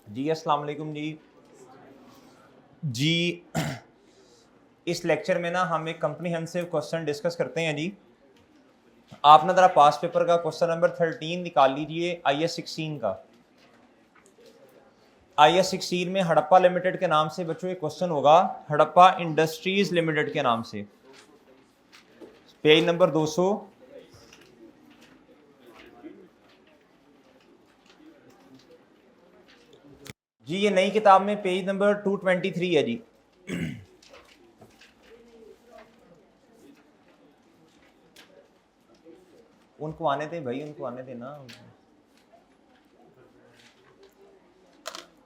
जी अस्सलाम वालेकुम जी। इस लेक्चर में ना हम एक कम्प्रीहेंसिव क्वेश्चन डिस्कस करते हैं जी। आप ना जरा पास पेपर का क्वेश्चन नंबर 13 निकाल लीजिए IS16 का। IS16 में हड़प्पा लिमिटेड के नाम से बच्चों एक क्वेश्चन होगा, हड़प्पा इंडस्ट्रीज लिमिटेड के नाम से, पेज नंबर 200। जी ये नई किताब में पेज नंबर 223 है जी। उनको आने दें भाई, उनको आने दें ना।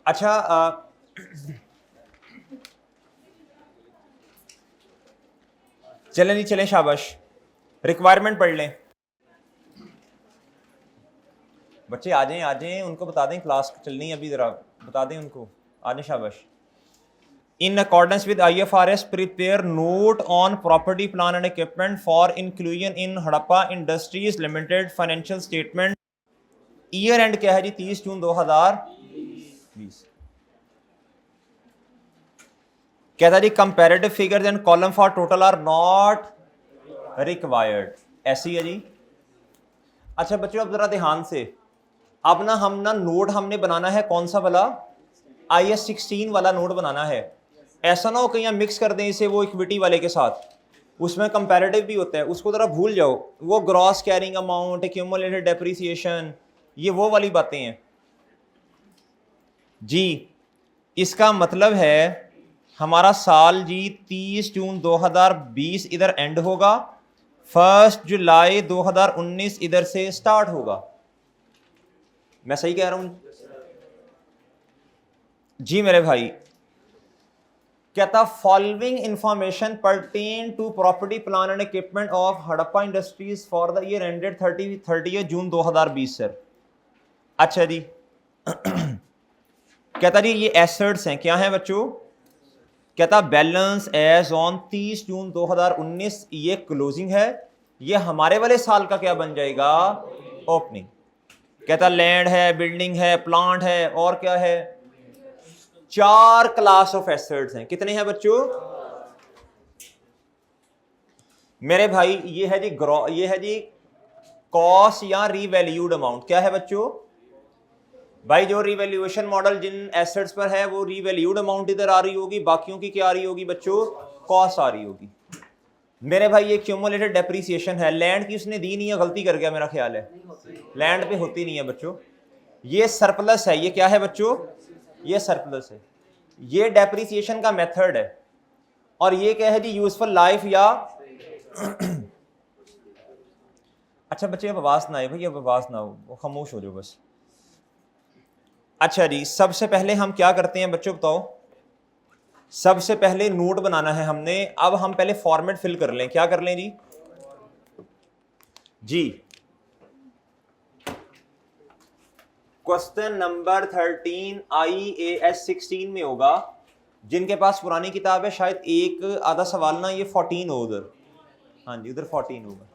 अच्छा चलें जी, चलें, शाबाश। रिक्वायरमेंट पढ़ लें बच्चे, आ जाएं आ जाएं, उनको बता दें क्लास चलनी है अभी, ज़रा बता दें उनको, आ जाएं, शाबाश। In accordance with IFRS, prepare note on property, plant and equipment for inclusion in Hadappa Industries Limited financial statement। Year end क्या है जी? 30 जून 2020। कहता जी comparative figures and column for total are not required, ऐसी है जी। अच्छा बच्चों अब जरा ध्यान से, अब ना हम ना नोट हमने बनाना है कौन सा वाला? IS16 वाला नोट बनाना है। ऐसा ना हो कहीं मिक्स कर दें इसे वो इक्विटी वाले के साथ, उसमें कंपैरेटिव भी होता है, उसको जरा भूल जाओ। वो gross carrying amount, accumulated depreciation, ये वो वाली बातें हैं जी। इसका मतलब है हमारा साल जी 30 जून 2020 इधर एंड होगा, 1 जुलाई 2019 इधर से स्टार्ट होगा। मैं सही कह रहा हूं जी मेरे भाई? कहता following information pertain to property, plan and equipment of Harappa industries for the year ended 30 June 2020 sir. अच्छा जी कहता जी ये एसेट्स हैं, क्या हैं बच्चों? कहता बैलेंस एज ऑन 30 जून 2019, ये क्लोजिंग है, ये हमारे वाले साल का क्या बन जाएगा? ओपनिंग। कहता लैंड है, बिल्डिंग है, प्लांट है, और क्या है? 4 क्लास ऑफ एसेट्स हैं। कितने हैं बच्चों मेरे भाई? ये है जी ये है जी कॉस्ट या रीवैल्यूड अमाउंट। क्या है बच्चों भाई? जो रिवैल्यूएशन मॉडल जिन एसेट्स पर है वो रीवैल्यूड अमाउंट इधर आ रही होगी, बाकियों की क्या आ रही होगी बच्चों? कॉस्ट आ रही होगी। मेरे भाई ये क्यूमुलेटेड डेप्रिसिएशन है, लैंड की उसने दी नहीं है, गलती कर गया मेरा ख्याल है, लैंड पे होती नहीं है बच्चों। ये सरप्लस है, ये क्या है बच्चों? ये सरप्लस है, ये डेप्रिसिएशन का मेथड है। और ये क्या है जी? यूजफुल लाइफ या अच्छा बच्चे अब आवाज ना आए भाई, अब आवाज ना हो, खामोश हो जाओ बस। अच्छा जी, सबसे पहले हम क्या करते हैं बच्चों बताओ? सबसे पहले नोट बनाना है हमने। अब हम पहले फॉर्मेट फिल कर लें। क्या कर लें जी? जी क्वेश्चन नंबर 13 IAS16 में होगा। जिनके पास पुरानी किताब है शायद एक आधा सवाल ना ये 14 हो उधर, हाँ जी उधर 14 होगा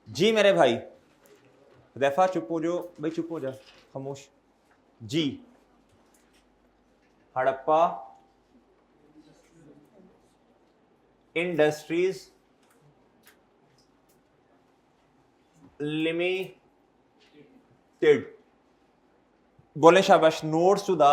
जी मेरे भाई। हुदैफा चुप हो जाओ भाई, चुप हो जा, खामोश जी। हड़प्पा इंडस्ट्रीज लिमिटेड, बोले शाबाश। नोट्स टू द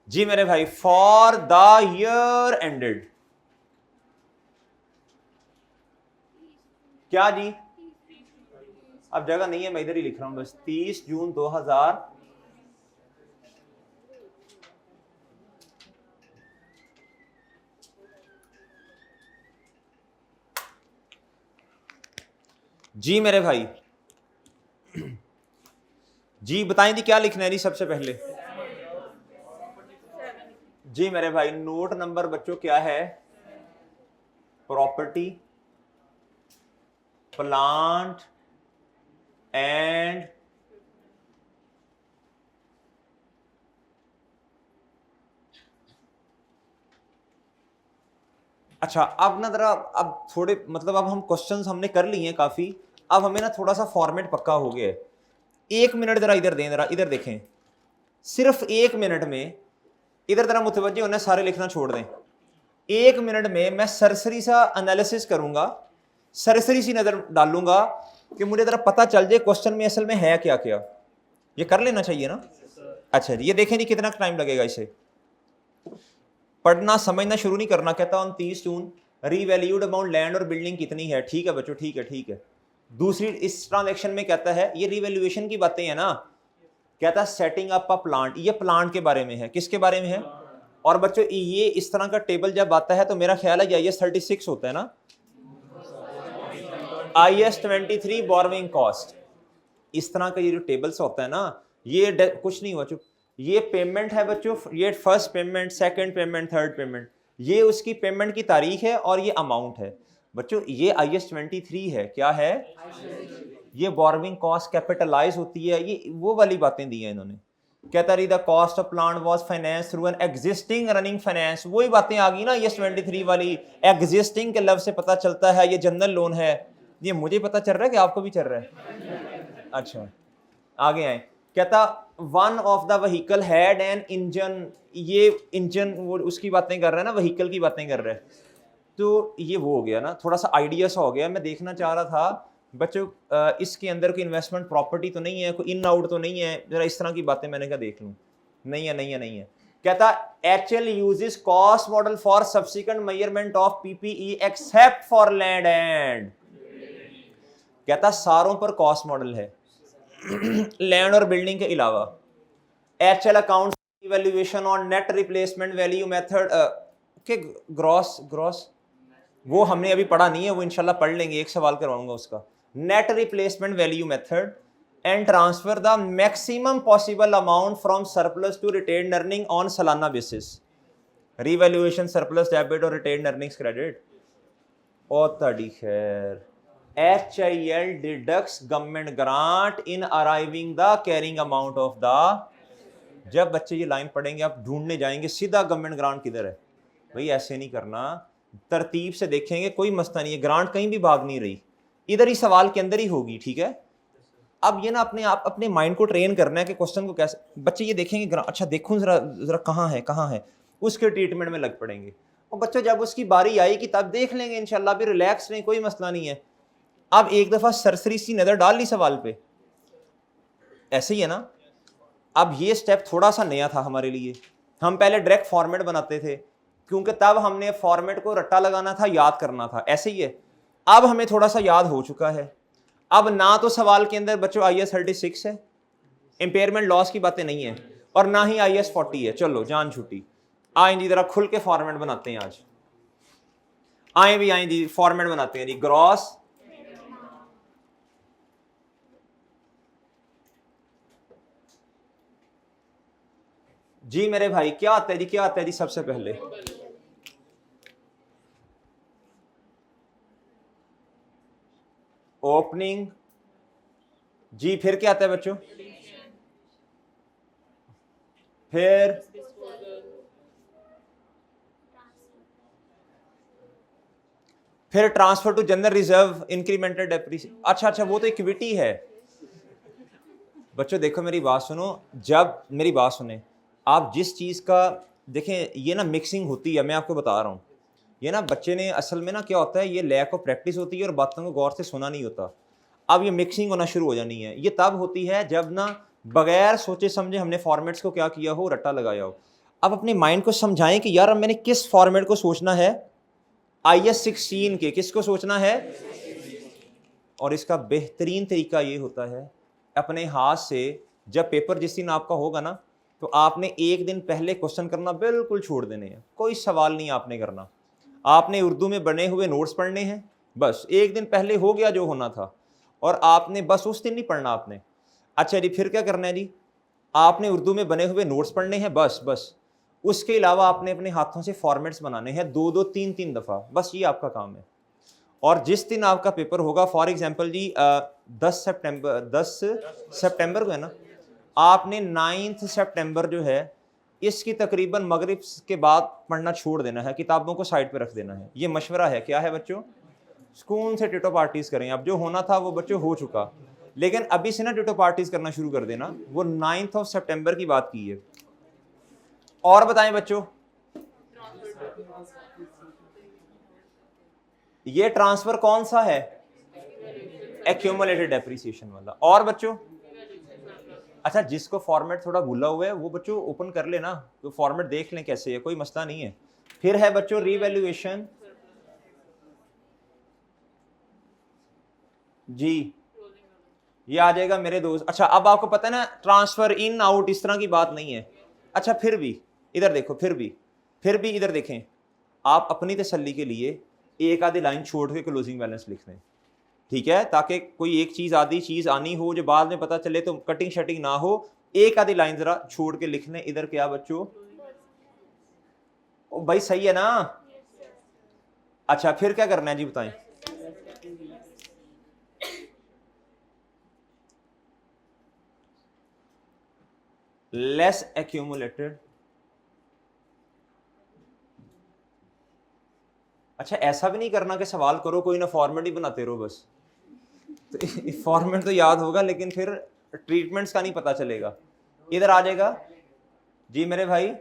जी मेरे भाई फॉर द ईयर एंडेड, क्या जी? अब जगह नहीं है, मैं इधर ही लिख रहा हूं बस। 30 जून 2000 जी मेरे भाई। जी बताएं जी क्या लिखना है जी सबसे पहले? जी मेरे भाई नोट नंबर बच्चों क्या है? प्रॉपर्टी, प्लांट एंड अच्छा अब ना जरा, अब थोड़े मतलब अब हम क्वेश्चंस हमने कर लिए हैं काफ़ी, अब हमें ना थोड़ा सा फॉर्मेट पक्का हो गया है। 1 मिनट जरा इधर दें, जरा इधर देखें, सिर्फ 1 मिनट में इधर जरा मुतवज्जे होना, सारे लिखना छोड़ दें। 1 मिनट में मैं सरसरी सा एनालिसिस करूंगा, सरसरी सी नज़र डालूंगा कि मुझे जरा पता चल जाए क्वेश्चन में असल में है क्या क्या। ये कर लेना चाहिए ना? अच्छा जी, ये देखें जी कितना टाइम लगेगा इसे पढ़ना समझना शुरू नहीं करना। कहता हूँ 29 जून रीवैल्यूड अमाउंट लैंड और बिल्डिंग कितनी है। ठीक है बच्चों, ठीक है ठीक है। दूसरी इस ट्रांजैक्शन में कहता है, ये रीवैल्यूएशन की बातें हैं ना, कहता है सेटिंग अप अ प्लांट, ये प्लांट के बारे में है। किसके बारे में है? और बच्चों ये इस तरह का टेबल जब आता है तो मेरा ख्याल है IAS 36 होता है ना, IAS 23 बोरोइंग कॉस्ट। इस तरह का ये जो टेबल्स होता है ना, ये कुछ नहीं हुआ चुप, ये पेमेंट है बच्चों, ये first payment, second payment, third payment, ये उसकी पेमेंट की तारीख है और ये अमाउंट है बच्चों। ये IAS 23 है। क्या है? ये बोरोइंग कॉस्ट कैपिटलाइज होती है, ये वो वाली बातें दी हैं इन्होंने। कहता रही the cost of plant was finance through an existing running finance, वही बातें आ गई ना IAS 23 वाली। एग्जिस्टिंग के लफ्ज से पता चलता है ये जनरल लोन है। ये मुझे पता चल रहा है कि आपको भी चल रहा है? अच्छा आगे आए। कहता one of the vehicle had an engine, ये इंजन वो उसकी बातें कर रहा है ना, व्हीकल की बातें कर रहा है। तो ये वो हो गया ना, थोड़ा सा आइडिया सा हो गया। मैं देखना चाह रहा था बच्चों इसके अंदर कोई इन्वेस्टमेंट प्रॉपर्टी तो नहीं है, कोई इन आउट तो नहीं है, जरा इस तरह की बातें मैंने कहा देख लूँ। नहीं है नहीं है नहीं है। कहता HL uses cost model for subsequent measurement of PPE except for land and, कहता सारों पर कॉस्ट मॉडल है लैंड और बिल्डिंग के अलावा। HL account evaluation on net replacement value method के ग्रॉस वो हमने अभी पढ़ा नहीं है, वो इंशाल्लाह पढ़ लेंगे, एक सवाल करवाऊंगा उसका। Net replacement value method and transfer the maximum possible amount from surplus to retained earning on सालाना बेसिस, रिवैल्यूएशन सरप्लस डेबिट और रिटेन्ड अर्निंग्स क्रेडिट। और तड़ी खैर HIL deducts government grant in arriving the carrying amount of the. जब बच्चे ये line पढ़ेंगे आप ढूंढने जाएंगे सीधा गवर्नमेंट ग्रांट किधर है। भाई ऐसे नहीं करना, तरतीब से देखेंगे, कोई मसला नहीं है, ग्रांट कहीं भी भाग नहीं रही, इधर ही सवाल के अंदर ही होगी। ठीक है, अब ये ना अपने आप अपने माइंड को ट्रेन करना है कि क्वेश्चन को कैसे बच्चे ये देखेंगे, अच्छा देखूं जरा जरा कहाँ है, उसके ट्रीटमेंट में लग पड़ेंगे। और बच्चों जब उसकी बारी आएगी तब देख लेंगे इंशाल्लाह, भी रिलैक्स रहें, कोई मसला नहीं है। अब एक दफ़ा सरसरी सी नज़र डाल ली सवाल पे, ऐसे ही है ना। अब ये स्टेप थोड़ा सा नया था हमारे लिए, हम पहले डायरेक्ट फॉर्मेट बनाते थे क्योंकि तब हमने फॉर्मेट को रट्टा लगाना था, याद करना था, ऐसे ही है। अब हमें थोड़ा सा याद हो चुका है। अब ना तो सवाल के अंदर बच्चों IAS 36 है, इंपेयरमेंट लॉस की बातें नहीं है, और ना ही IAS 40 है। चलो जान छुट्टी, आए जी जरा खुल के फॉर्मेट बनाते हैं आज। आए जी फॉर्मेट बनाते हैं जी। ग्रॉस जी मेरे भाई क्या आता है जी, क्या आता है जी? सबसे पहले ओपनिंग जी, फिर क्या आता है बच्चों? फिर transfer to general reserve, incremented depreciation. अच्छा वो तो इक्विटी है बच्चों। देखो मेरी बात सुनो, जब मेरी बात सुने आप, जिस चीज़ का देखें, ये ना मिक्सिंग होती है, मैं आपको बता रहा हूँ। ये ना बच्चे ने असल में ना क्या होता है, ये लैक ऑफ प्रैक्टिस होती है और बातों को गौर से सुना नहीं होता। अब ये मिक्सिंग होना शुरू हो जानी है। ये तब होती है जब ना बगैर सोचे समझे हमने फॉर्मेट्स को क्या किया हो, रट्टा लगाया हो। अब अपने माइंड को समझाएं कि यार अब मैंने किस फॉर्मेट को सोचना है, IAS 16 के किसको सोचना है। और इसका बेहतरीन तरीका ये होता है, अपने हाथ से जब पेपर जिस दिन आपका होगा ना, तो आपने एक दिन पहले क्वेश्चन करना बिल्कुल छोड़ देने हैं, कोई सवाल नहीं आपने करना। आपने उर्दू में बने हुए नोट्स पढ़ने हैं, बस एक दिन पहले हो गया जो होना था, और आपने बस उस दिन नहीं पढ़ना आपने। अच्छा जी, फिर क्या करना है जी? आपने उर्दू में बने हुए नोट्स पढ़ने हैं, बस उसके अलावा आपने अपने हाथों से फॉर्मेट्स बनाने हैं 2-2 3-3 दफ़ा, बस ये आपका काम है। और जिस दिन आपका पेपर होगा, फॉर एग्जांपल जी 10 सितंबर को है ना, आपने 9 सितंबर जो है इसकी तकरीबन मगरिब के बाद पढ़ना छोड़ देना है, किताबों को साइड पे रख देना है। ये मशवरा है। क्या है बच्चों? सुकून से टिटो पार्टीज करें। अब जो होना था वो बच्चों हो चुका, लेकिन अभी से ना टिटो पार्टीज करना शुरू कर देना। वो 9 सितंबर की बात की है। और बताएं बच्चों, ये ट्रांसफर कौन सा है? एक्यूमुलेटेड डेप्रिसिएशन वाला। और बच्चों, अच्छा, जिसको फॉर्मेट थोड़ा भूला हुआ है वो बच्चों ओपन कर लेना, तो फॉर्मेट देख लें कैसे है, कोई मसला नहीं है। फिर है बच्चों रीवैल्यूएशन। जी ये आ जाएगा मेरे दोस्त। अच्छा, अब आपको पता है ना ट्रांसफर इन आउट इस तरह की बात नहीं है। अच्छा, फिर भी इधर देखो, फिर भी इधर देखें, आप अपनी तसल्ली के लिए एक आधी लाइन छोड़ के क्लोजिंग बैलेंस लिख लें, ठीक है, ताकि कोई एक चीज आधी चीज आनी हो जो बाद में पता चले तो कटिंग शटिंग ना हो। एक आधी लाइन जरा छोड़ के लिख लें। इधर क्या बच्चों? ओ भाई सही है ना? अच्छा, फिर क्या करना है जी बताएं। Less accumulated. अच्छा, ऐसा भी नहीं करना कि सवाल करो कोई ना फॉर्मेट ही बनाते रहो बस, तो फॉर्मेट तो याद होगा लेकिन फिर ट्रीटमेंट्स का नहीं पता चलेगा। इधर आ जाएगा जी मेरे भाई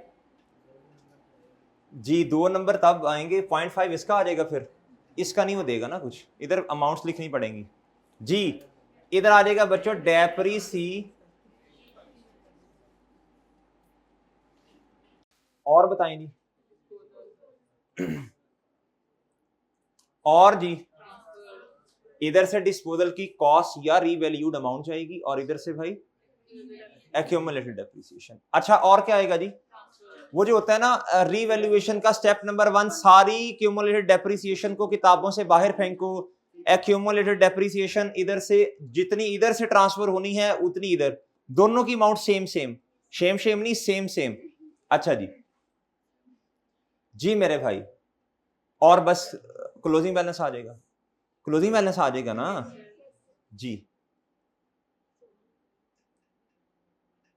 जी, 2 नंबर तब आएंगे, 0.5 इसका आ जाएगा, फिर इसका नहीं वो देगा ना कुछ, इधर अमाउंट्स लिखनी पड़ेंगी जी। इधर आ जाएगा बच्चों डेप्रीसी। और बताएं जी। और जी, इधर से डिस्पोजल की कॉस्ट या रीवैल्यूड अमाउंट जाएगी, और इधर से भाई एक्यूमुलेटेड डेप्रिसिएशन। अच्छा, और क्या आएगा जी? वो जो होता है ना रीवैल्यूएशन का स्टेप नंबर 1, सारी एक्यूमुलेटेड डेप्रिसिएशन को किताबों से बाहर फेंको। एक्यूमुलेटेड डेप्रिसिएशन इधर से जितनी इधर से ट्रांसफर होनी है उतनी इधर, दोनों की अमाउंट सेम नहीं, सेम। अच्छा जी मेरे भाई, और बस क्लोजिंग बैलेंस आ जाएगा ना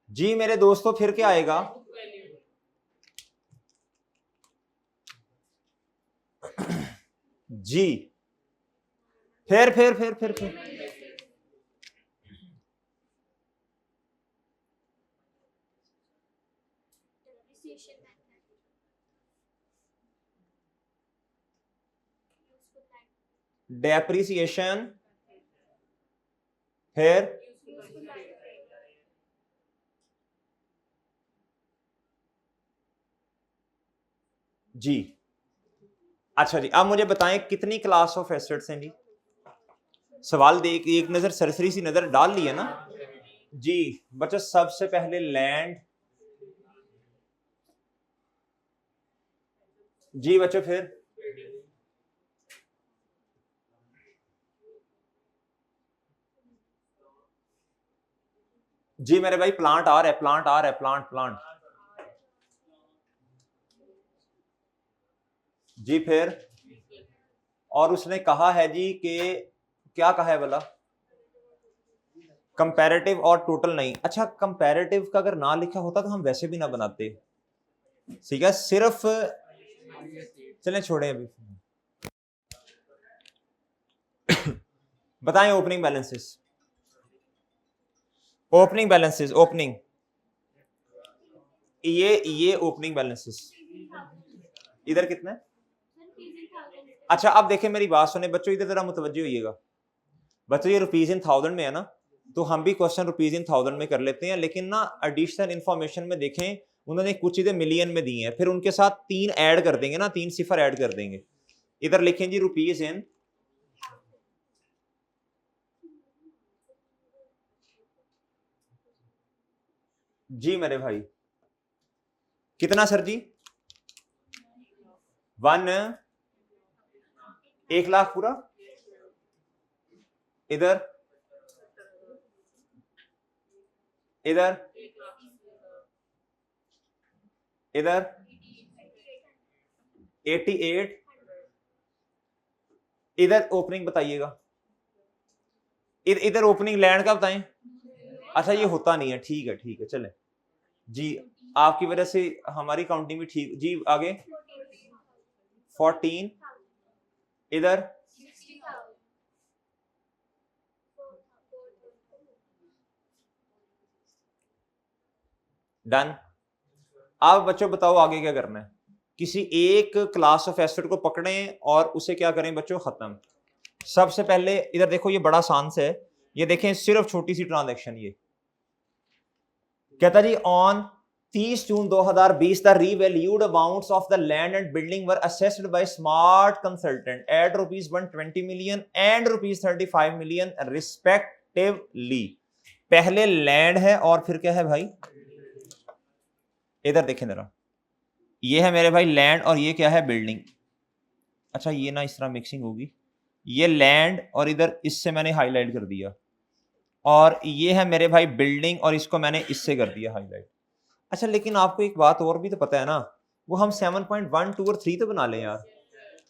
जी मेरे दोस्तों। फिर क्या आएगा? जी फिर डेप्रिसिएशन, फिर जी। अच्छा जी, अब मुझे बताएं कितनी क्लास ऑफ एसेट्स हैं जी? सवाल देख एक नजर सरसरी सी नजर डाल ली है ना जी बच्चों। सबसे पहले लैंड जी बच्चों, फिर जी मेरे भाई प्लांट आ रहा है, प्लांट जी, फिर और उसने कहा है जी कि क्या कहा है बोला? कंपैरेटिव और टोटल नहीं। अच्छा, कंपैरेटिव का अगर ना लिखा होता तो हम वैसे भी ना बनाते, ठीक है, सिर्फ चलें छोड़ें अभी। बताएं ओपनिंग बैलेंसेस, ओपनिंग ये ओपनिंग बैलेंसेस इधर कितना है? अच्छा, अब देखें मेरी बात सुने बच्चों, इधर जरा मुतवज्जो होइएगा बच्चों। ये रुपीज इन थाउजेंड में है ना, तो हम भी क्वेश्चन रुपीज इन थाउजेंड में कर लेते हैं, लेकिन ना एडिशनल इंफॉर्मेशन में देखें उन्होंने कुछ चीजें मिलियन में दी हैं, फिर उनके साथ 3 ऐड कर देंगे ना, 3 सिफर ऐड कर देंगे। इधर लिखें जी रुपीज इन जी मेरे भाई, कितना सर जी? 1 लाख पूरा। इधर इधर इधर 88। इधर ओपनिंग बताइएगा, इधर ओपनिंग लैंड का बताएं। अच्छा, ये होता नहीं है, ठीक है चले जी। आपकी वजह से हमारी काउंटिंग भी ठीक। जी आगे 14, इधर डन। आप बच्चों बताओ आगे क्या करना है। किसी एक क्लास ऑफ एसेट को पकड़ें और उसे क्या करें बच्चों, खत्म। सबसे पहले इधर देखो, ये बड़ा आसान से है, ये देखें सिर्फ छोटी सी ट्रांजैक्शन। ये कहता जी on 30 June 2020 the revalued amounts of the land and building were assessed by smart consultant at ₹120 million and ₹35 million respectively. पहले लैंड है और फिर क्या है भाई, इधर देखें जरा, ये है मेरे भाई लैंड और ये क्या है, बिल्डिंग। अच्छा ये ना इस तरह मिक्सिंग होगी, ये लैंड और इधर इससे मैंने हाईलाइट कर दिया, और ये है मेरे भाई बिल्डिंग और इसको मैंने इससे कर दिया हाईलाइट। अच्छा लेकिन आपको एक बात और भी तो पता है ना, वो हम 7.1, 2 और 3 तो बना लें यार,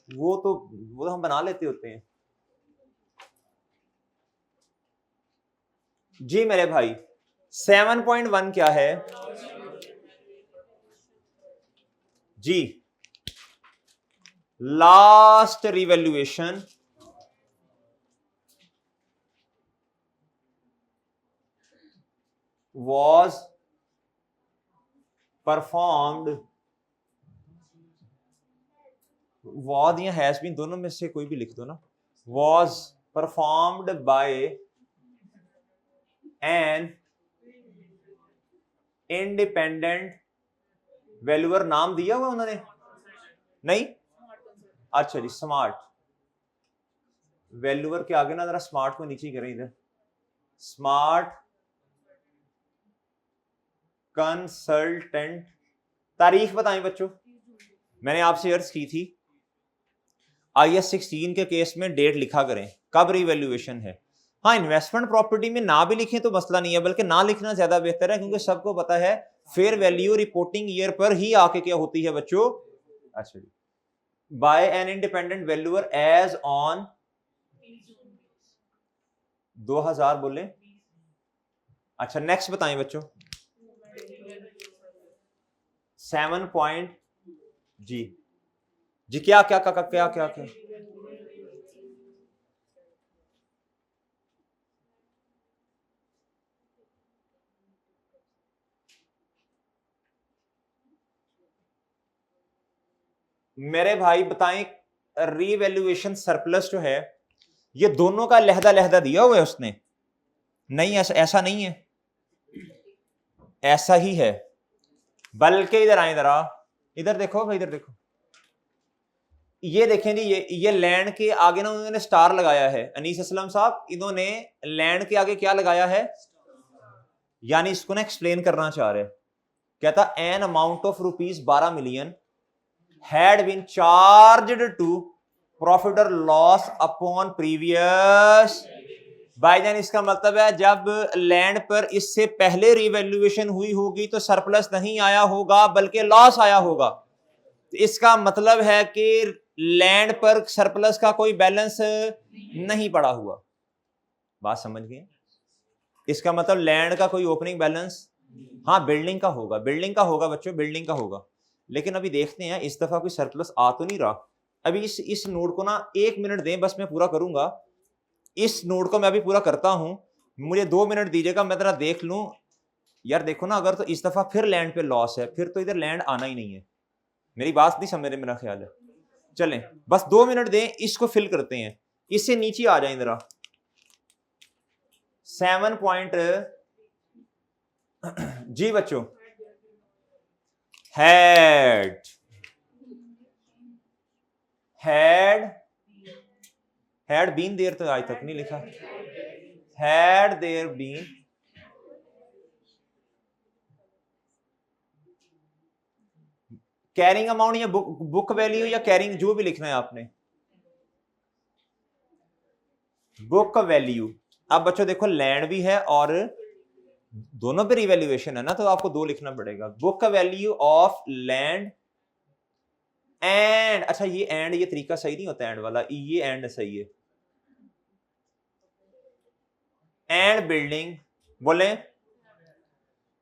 वो तो हम बना लेते होते हैं। जी मेरे भाई 7.1 क्या है जी, last revaluation was performed, was या हैज बीन दोनों में से कोई भी लिख दो ना, was performed by an independent valuer. नाम दिया हुआ उन्होंने नहीं, अच्छा जी स्मार्ट वैल्यूअर के आगे ना जरा स्मार्ट को नीचे करें, इधर स्मार्ट कंसल्टेंट। तारीख बताएं बच्चों, मैंने आपसे अर्ज की थी IAS 16 के केस में डेट लिखा करें कब रिवैल्यूएशन है। हाँ इन्वेस्टमेंट प्रॉपर्टी में ना भी लिखें तो मसला नहीं है, बल्कि ना लिखना ज्यादा बेहतर है, क्योंकि सबको पता है फेयर वैल्यू रिपोर्टिंग ईयर पर ही आके क्या होती है बच्चों। अच्छा जी, by an independent valuer as on 2000 बोले। अच्छा नेक्स्ट बताएं बच्चों 7 पॉइंट जी जी क्या क्या क्या क्या क्या क्या मेरे भाई बताएं, रीवैल्यूएशन सरप्लस जो है ये दोनों का लहदा लहदा दिया हुआ है उसने, नहीं ऐसा नहीं है, ऐसा ही है। बल्कि इधर आए जरा, इधर देखो भाई, इधर देखो, ये देखें जी, ये लैंड के आगे ना उन्होंने स्टार लगाया है। अनीस असलम साहब इन्होंने लैंड के आगे क्या लगाया है, यानी इसको ना एक्सप्लेन करना चाह रहे हैं। कहता an amount of ₹12 million had been charged to profit और लॉस अपॉन प्रीवियस। भाईजान इसका मतलब है जब लैंड पर इससे पहले रिवैल्यूएशन हुई होगी तो सरप्लस नहीं आया होगा बल्कि लॉस आया होगा। तो इसका मतलब है कि लैंड पर सरप्लस का कोई बैलेंस नहीं पड़ा हुआ। बात समझ गए, इसका मतलब लैंड का कोई ओपनिंग बैलेंस, हाँ बिल्डिंग का होगा, बिल्डिंग का होगा बच्चों, बिल्डिंग का होगा। लेकिन अभी देखते हैं इस दफा कोई सरप्लस आ तो नहीं रहा। अभी इस नोट को ना 1 मिनट दें बस, मैं पूरा करूंगा। इस नोट को मैं अभी पूरा करता हूं, मुझे 2 मिनट दीजिएगा, मैं जरा देख लूं। यार देखो ना, अगर तो इस दफा फिर लैंड पे लॉस है, फिर तो इधर लैंड आना ही नहीं है। मेरी बात नहीं समझ रहे, मेरा ख्याल है। चलें बस 2 मिनट दें, इसको फिल करते हैं। इससे नीचे आ जाए जरा 7 पॉइंट जी बच्चों, हैड बीन देयर तो आज तक नहीं लिखा, had there been carrying amount या बुक वैल्यू या कैरिंग, जो भी लिखना है आपने, बुक वैल्यू। अब बच्चों देखो लैंड भी है और दोनों पे रिवैल्यूएशन है ना, तो आपको 2 लिखना पड़ेगा। Book value of land and, अच्छा ये तरीका सही नहीं होता एंड वाला, ये एंड सही है। एंड बिल्डिंग बोले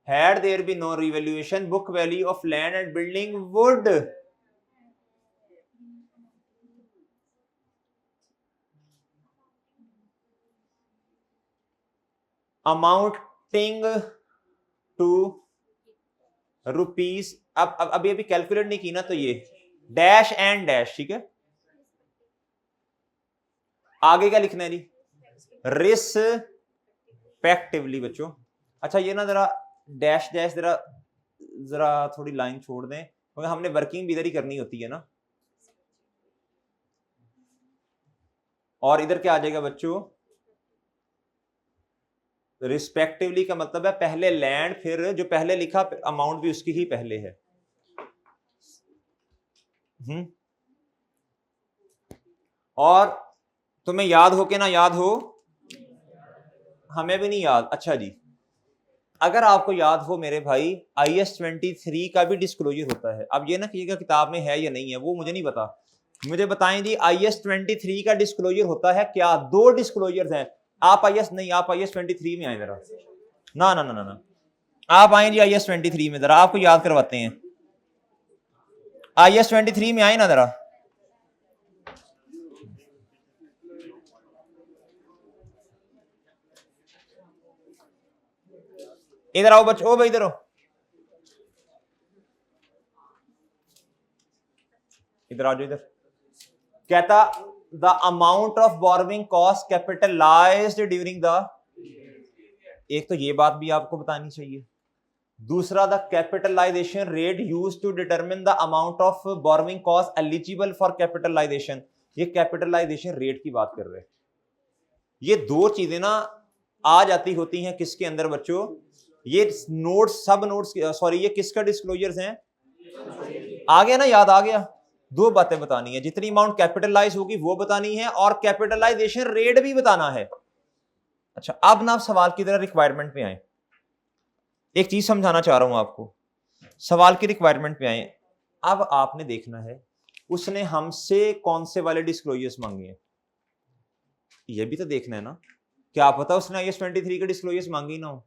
Had there been no revaluation, book value of land and building would amounting to rupees. अब अभी कैलकुलेट नहीं की ना, तो ये डैश एंड डैश, ठीक है। आगे क्या लिखना है जी? रिस्पेक्टिवली बच्चों। अच्छा ये ना जरा डैश डैश जरा जरा थोड़ी लाइन छोड़ दें, क्योंकि हमने वर्किंग भी इधर ही करनी होती है ना। और इधर क्या आ जाएगा बच्चों? रिस्पेक्टिवली का मतलब है पहले लैंड, फिर जो पहले लिखा अमाउंट भी उसकी ही पहले है। और तुम्हें याद हो कि ना याद हो? हमें भी नहीं याद। अच्छा जी, अगर आपको याद हो मेरे भाई, IS 23 का भी डिस्क्लोजर होता है। अब ये ना कहिएगा किताब में है या नहीं है, वो मुझे नहीं पता। मुझे बताएं जी, IS 23 का डिस्क्लोजर होता है क्या? 2 डिस्क्लोजर्स हैं। आप IS नहीं, आप IS 23 में आए जरा। ना ना ना ना ना, आप आए जी IS 23 में, जरा आपको याद करवाते हैं। IS 23 में आए ना जरा। इधर आओ बच्चों, ओ भाई इधर आओ, इधर आ जाओ इधर। कहता the amount of borrowing cost capitalised during the, एक तो ये बात भी आपको बतानी चाहिए। दूसरा, the capitalisation rate used to determine the amount of borrowing cost eligible for capitalisation. ये कैपिटलाइजेशन रेट की बात कर रहे हैं। ये दो चीजें ना आ जाती होती हैं किसके अंदर बच्चों? ये नोट्स, सब नोट्स, सॉरी ये किसका डिस्क्लोजर्स हैं? आ गया ना, याद आ गया। दो बातें बतानी है, जितनी अमाउंट कैपिटलाइज होगी वो बतानी है, और कैपिटलाइजेशन रेट भी बताना है। अच्छा अब ना आप सवाल की तरह रिक्वायरमेंट पे आए। एक चीज समझाना चाह रहा हूं आपको, सवाल की रिक्वायरमेंट पे आए। अब आपने देखना है उसने हमसे कौन से वाले डिस्क्लोजर्स मांगे हैं, ये भी तो देखना है ना। क्या पता उसने IS 23 के डिस्क्लोजर्स मांगी ना हो।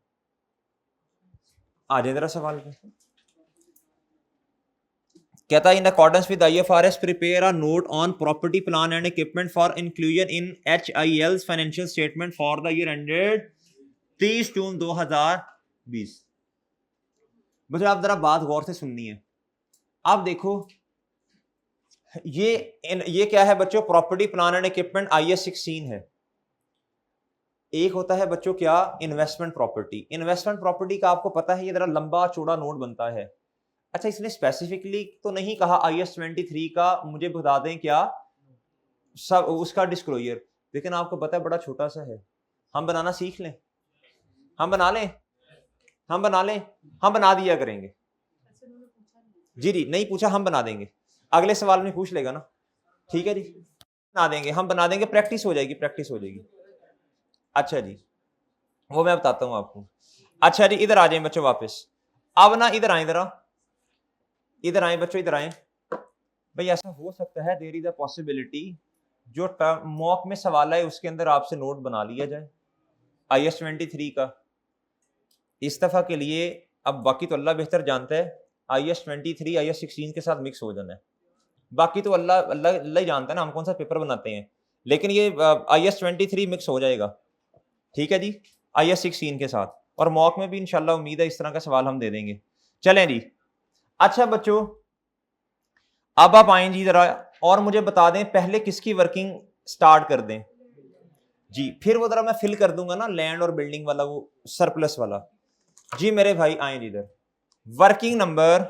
आ जाए जरा सवाल पे। कहता है in accordance with IFRS prepare a note on property plan and equipment for inclusion in HIL's financial statement for the year ended 30 जून 2020। बच्चों आप जरा बात गौर से सुननी है। आप देखो ये क्या है बच्चों? Property plan and equipment IS 16 है। एक होता है बच्चों क्या? Investment property. इन्वेस्टमेंट प्रॉपर्टी का आपको पता है ये जरा लंबा चौड़ा नोट बनता है। अच्छा इसने स्पेसिफिकली तो नहीं कहा IS 23 का मुझे बता दें क्या सब उसका डिस्क्लोजर, लेकिन आपको पता है बड़ा छोटा सा है। हम बनाना सीख लें, हम बना लें, हम बना लें, हम बना दिया करेंगे। जी जी नहीं पूछा, हम बना देंगे। अगले सवाल में पूछ लेगा ना, ठीक है जी, बना देंगे, हम बना देंगे, प्रैक्टिस हो जाएगी, प्रैक्टिस हो जाएगी। अच्छा जी वो मैं बताता हूं आपको। अच्छा जी इधर आ जाए बच्चों वापस। अब ना इधर आए, इधर आए बच्चों, इधर आए। भाई ऐसा हो सकता है, देयर इज अ पॉसिबिलिटी जो मॉक में सवाल है उसके अंदर आपसे नोट बना लिया जाए IS 23 का इस दफा के लिए। अब बाकी तो अल्लाह बेहतर जानता है, IS 23 IS 16 के साथ मिक्स हो जाना है। बाकी तो अल्लाह अल्लाह अल्लाह ही जानता है ना हम कौन सा पेपर बनाते हैं, लेकिन ये IS 23 मिक्स हो जाएगा, ठीक है जी, IS 16 के साथ। और मॉक में भी इंशाल्लाह उम्मीद है इस तरह का सवाल हम दे देंगे। चलें जी। अच्छा बच्चों अब आप आए जी जरा और मुझे बता दें पहले किसकी वर्किंग स्टार्ट कर दें जी, फिर वो जरा मैं फिल कर दूंगा ना लैंड और बिल्डिंग वाला, वो सरप्लस वाला। जी मेरे भाई आए जी इधर। वर्किंग नंबर,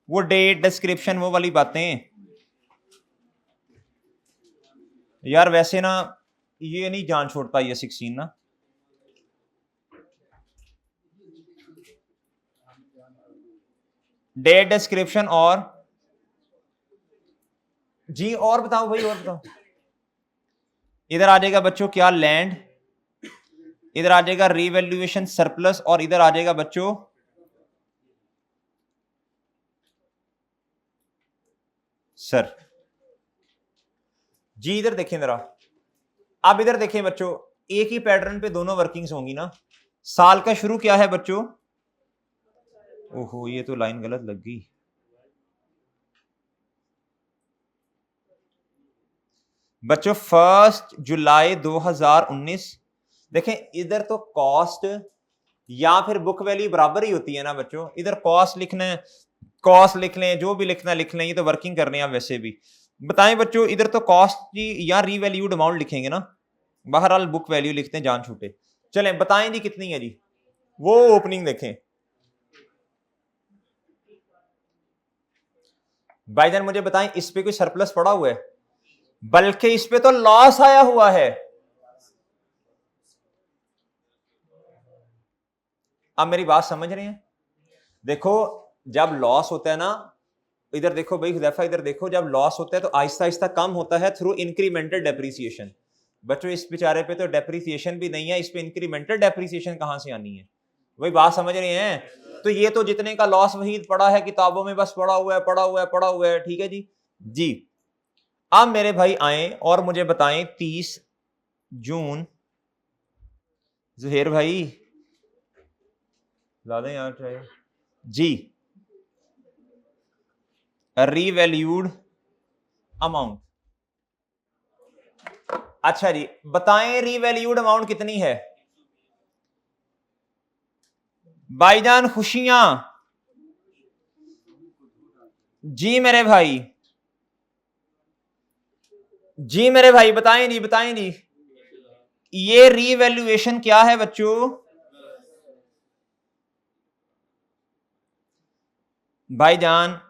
वो डेट, डिस्क्रिप्शन, वो वाली बातें यार वैसे ना ये नहीं जान छोड़ता ये 16 ना। डेट, डिस्क्रिप्शन और जी और बताओ भाई, और बताओ। इधर आ जाएगा बच्चों क्या? लैंड, इधर आ जाएगा रीवैल्यूएशन सरप्लस, और इधर आ जाएगा बच्चों सर जी। इधर देखें जरा, अब इधर देखें बच्चों, एक ही पैटर्न पे दोनों वर्किंग्स होंगी ना। साल का शुरू क्या है बच्चों? ओहो, ये तो लाइन गलत लग गई। बच्चों 1 जुलाई 2019। देखें इधर तो कॉस्ट या फिर बुक वैल्यू बराबर ही होती है ना बच्चों, इधर कॉस्ट लिखना है, कॉस्ट लिख लें, जो भी लिखना लिख लें, ये तो वर्किंग करने हैं वैसे भी। बताएं बच्चों, इधर तो कॉस्ट की या रीवैल्यूड अमाउंट लिखेंगे ना, बहरहाल बुक वैल्यू लिखते हैं जान छूटे। चलें बताएं जी कितनी है जी, वो ओपनिंग देखें। भाईजान मुझे बताएं इस पे कोई सरप्लस पड़ा हुआ है? बल्कि इस पे तो लॉस आया हुआ है। अब मेरी बात समझ रहे हैं? देखो जब लॉस होता है ना, इधर देखो भाई हुदैफा, इधर देखो, जब लॉस होता है तो आहिस्ता आहिस्ता कम होता है थ्रू इंक्रीमेंटल डेप्रिसिएशन। बच्चों इस बेचारे पे तो डेप्रिसिएशन भी नहीं है, इस पे इंक्रीमेंटल डेप्रिसिएशन कहां से आनी है? वही बात समझ रहे हैं? तो ये तो जितने का लॉस वही पड़ा है किताबों में, बस पड़ा हुआ है पड़ा हुआ है पड़ा हुआ है। ठीक है जी। जी अब मेरे भाई आए और मुझे बताएं 30 जून, जुहेर भाई ला दें यार ट्राई जी, रीवैल्यूड अमाउंट। अच्छा जी बताएं रीवैल्यूड अमाउंट कितनी है? भाईजान खुशियां जी मेरे भाई, जी मेरे भाई बताएं नहीं, बताएं नहीं, ये रीवैल्यूएशन क्या है बच्चों? भाईजान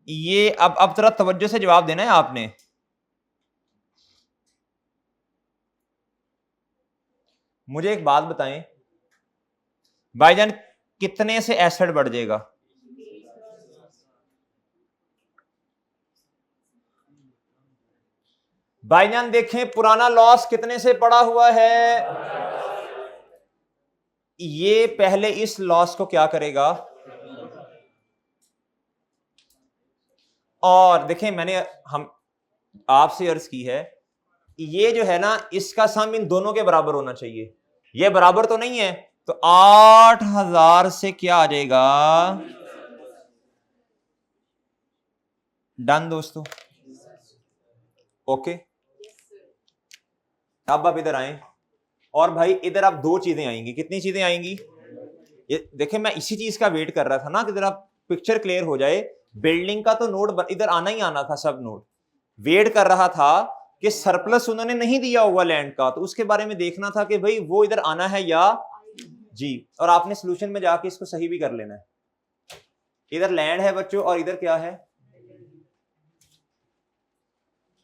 ये अब थोड़ा तवज्जो से जवाब देना है आपने। मुझे एक बात बताएं भाईजान, कितने से एसेट बढ़ जाएगा? भाईजान देखें पुराना लॉस कितने से पड़ा हुआ है, ये पहले इस लॉस को क्या करेगा? और देखें मैंने हम आपसे अर्ज की है, ये जो है ना इसका सम इन दोनों के बराबर होना चाहिए। ये बराबर तो नहीं है, तो 8000 से क्या आ जाएगा? डन दोस्तों, ओके। अब आप इधर आए और भाई इधर आप दो चीजें आएंगी। कितनी चीजें आएंगी? ये देखें मैं इसी चीज का वेट कर रहा था ना कि जरा पिक्चर क्लियर हो जाए। बिल्डिंग का तो नोट इधर आना ही आना था, सब नोट वेट कर रहा था कि सरप्लस उन्होंने नहीं दिया हुआ लैंड का, तो उसके बारे में देखना था कि भाई वो इधर आना है या जी, और आपने सोल्यूशन में जाके इसको सही भी कर लेना है। इधर लैंड है बच्चों और इधर क्या है?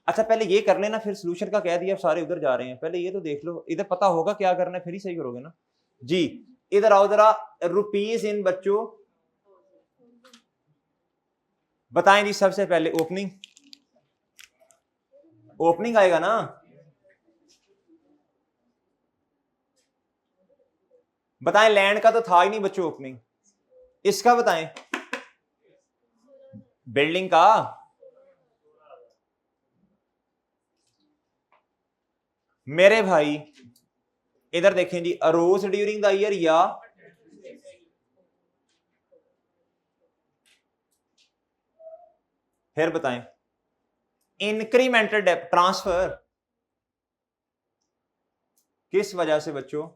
अच्छा पहले ये कर लेना, फिर सोल्यूशन का कह दिया, सारे उधर जा रहे हैं, पहले ये तो देख लो, इधर पता होगा क्या करना है फिर ही सही करोगे ना जी। इधर आओ जरा, रुपीस इन बच्चों बताएं जी। सबसे पहले ओपनिंग, ओपनिंग आएगा ना? बताएं, लैंड का तो था ही नहीं बच्चों ओपनिंग, इसका बताएं, बिल्डिंग का। मेरे भाई इधर देखें जी, अरोज ड्यूरिंग द ईयर या फिर बताएं इंक्रीमेंटल डेप्ट ट्रांसफर, किस वजह से बच्चों?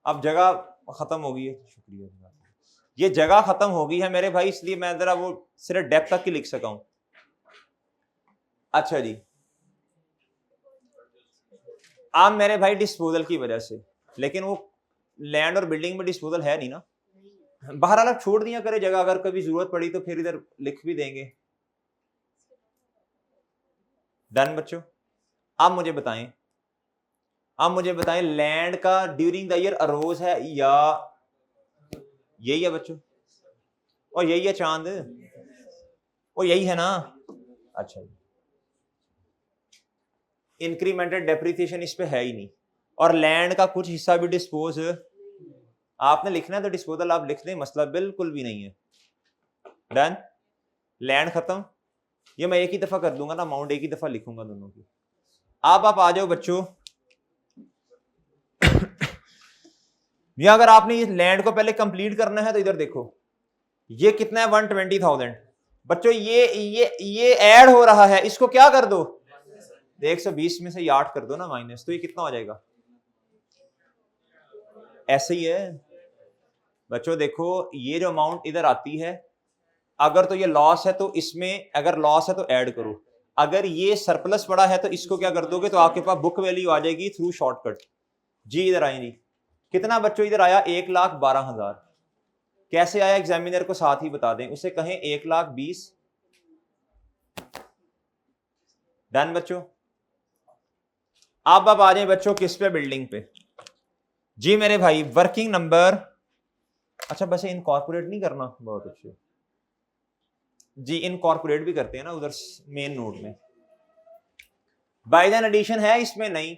अब जगह खत्म हो गई है, शुक्रिया, ये जगह खत्म हो गई है मेरे भाई, इसलिए मैं जरा वो सिर्फ डेप्थ तक ही लिख सका हूं। अच्छा जी, आप मेरे भाई डिस्पोजल की वजह से, लेकिन वो लैंड और बिल्डिंग में डिस्पोजल है नहीं ना, बहरहाल आप छोड़ दिया करे जगह, अगर कभी जरूरत पड़ी तो फिर इधर लिख भी देंगे। डन बच्चों। आप मुझे बताएं, आप मुझे बताएं लैंड का ड्यूरिंग द ईयर अरोज है या यही है बच्चों? और यही है चांद, और यही है ना? अच्छा, इंक्रीमेंटल डेप्रिसिएशन इस पे है ही नहीं, और लैंड का कुछ हिस्सा भी डिस्पोज आपने लिखना है तो डिस्पोजल आप लिख दें, मसला बिल्कुल भी नहीं है। डन, लैंड खत्म, ये मैं एक ही दफा कर दूंगा ना, अमाउंट एक ही दफा लिखूंगा दोनों की। आप आ जाओ बच्चों। या अगर आपने इस लैंड को पहले कंप्लीट करना है तो इधर देखो, ये कितना है 120,000 बच्चों। ये ऐड हो रहा है, इसको क्या कर दो, 120 में से 8 कर दो ना माइनस, तो ये कितना हो जाएगा, ऐसे ही है बच्चों। देखो ये जो अमाउंट इधर आती है, अगर तो ये लॉस है तो इसमें, अगर लॉस है तो ऐड करो, अगर ये सरप्लस पड़ा है तो इसको क्या कर दोगे, तो आपके पास बुक वैल्यू आ जाएगी थ्रू शॉर्टकट। जी इधर आए जी, कितना बच्चों इधर आया 1,12,000। कैसे आया एग्जामिनर को साथ ही बता दें, उसे कहें 1,20,000। डन बच्चों। अब आ जाए बच्चों किस पे, बिल्डिंग पे। जी मेरे भाई वर्किंग नंबर, अच्छा वैसे इनकॉर्पोरेट नहीं करना, बहुत अच्छे जी, इनकॉर्पोरेट भी करते हैं ना उधर मेन नोट में। बाय देन एडिशन है इसमें नहीं,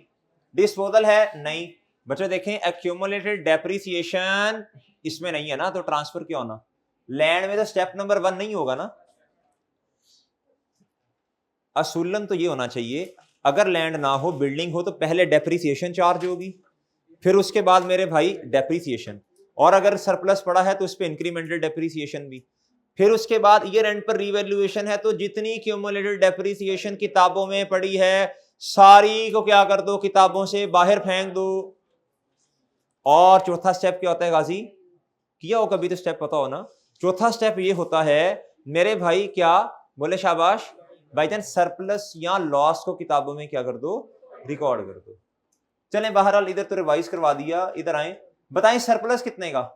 डिस्पोजल है नहीं बच्चों। देखें एक्यूमुलेटेड डेप्रिसिएशन इसमें नहीं है ना, तो ट्रांसफर क्या होना, लैंड में तो स्टेप नंबर 1 नहीं होगा ना। असूलन तो ये होना चाहिए, अगर लैंड ना हो बिल्डिंग हो तो पहले डेप्रिसिएशन चार्ज होगी, फिर उसके बाद मेरे भाई डेप्रिसिएशन, और अगर सरप्लस पड़ा है तो उस पर इंक्रीमेंटल डेप्रिसिएशन भी, फिर उसके बाद ईयर एंड पर रीवैल्यूएशन है, तो जितनी क्यूमुलेटेड डेप्रिसिएशन किताबों में पड़ी है सारी को क्या कर दो, किताबों से बाहर फेंक दो। और चौथा स्टेप क्या होता है गाजी, किया हो कभी तो स्टेप पता हो ना। चौथा स्टेप ये होता है मेरे भाई, क्या बोले शाबाश भाई जान, सरप्लस या लॉस को किताबों में क्या कर दो, रिकॉर्ड कर दो। चलें बहरहाल इधर तो रिवाइज करवा दिया, इधर आए बताएं सरप्लस कितने का,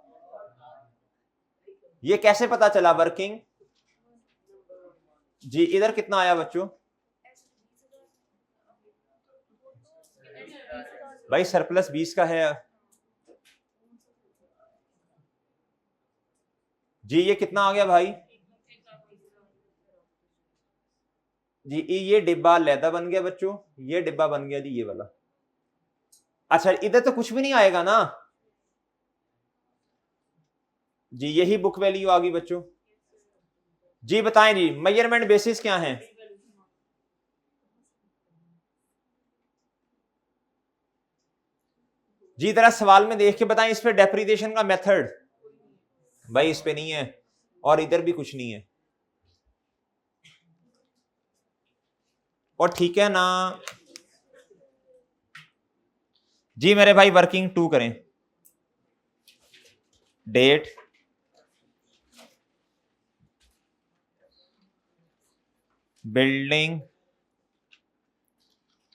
ये कैसे पता चला वर्किंग। जी इधर कितना आया बच्चों, भाई सरप्लस 20 का है जी, ये कितना आ गया भाई जी, ये डिब्बा लैदा बन गया बच्चों, ये डिब्बा बन गया जी ये वाला। अच्छा इधर तो कुछ भी नहीं आएगा ना जी, यही बुक वैल्यू आ गई बच्चों। जी बताएं जी मेजरमेंट बेसिस क्या है, जी तरह सवाल में देख के बताएं इस पे डेप्रिसिएशन का मेथड, भाई इस पे नहीं है और इधर भी कुछ नहीं है, और ठीक है ना जी। मेरे भाई वर्किंग 2 करें, डेट, बिल्डिंग,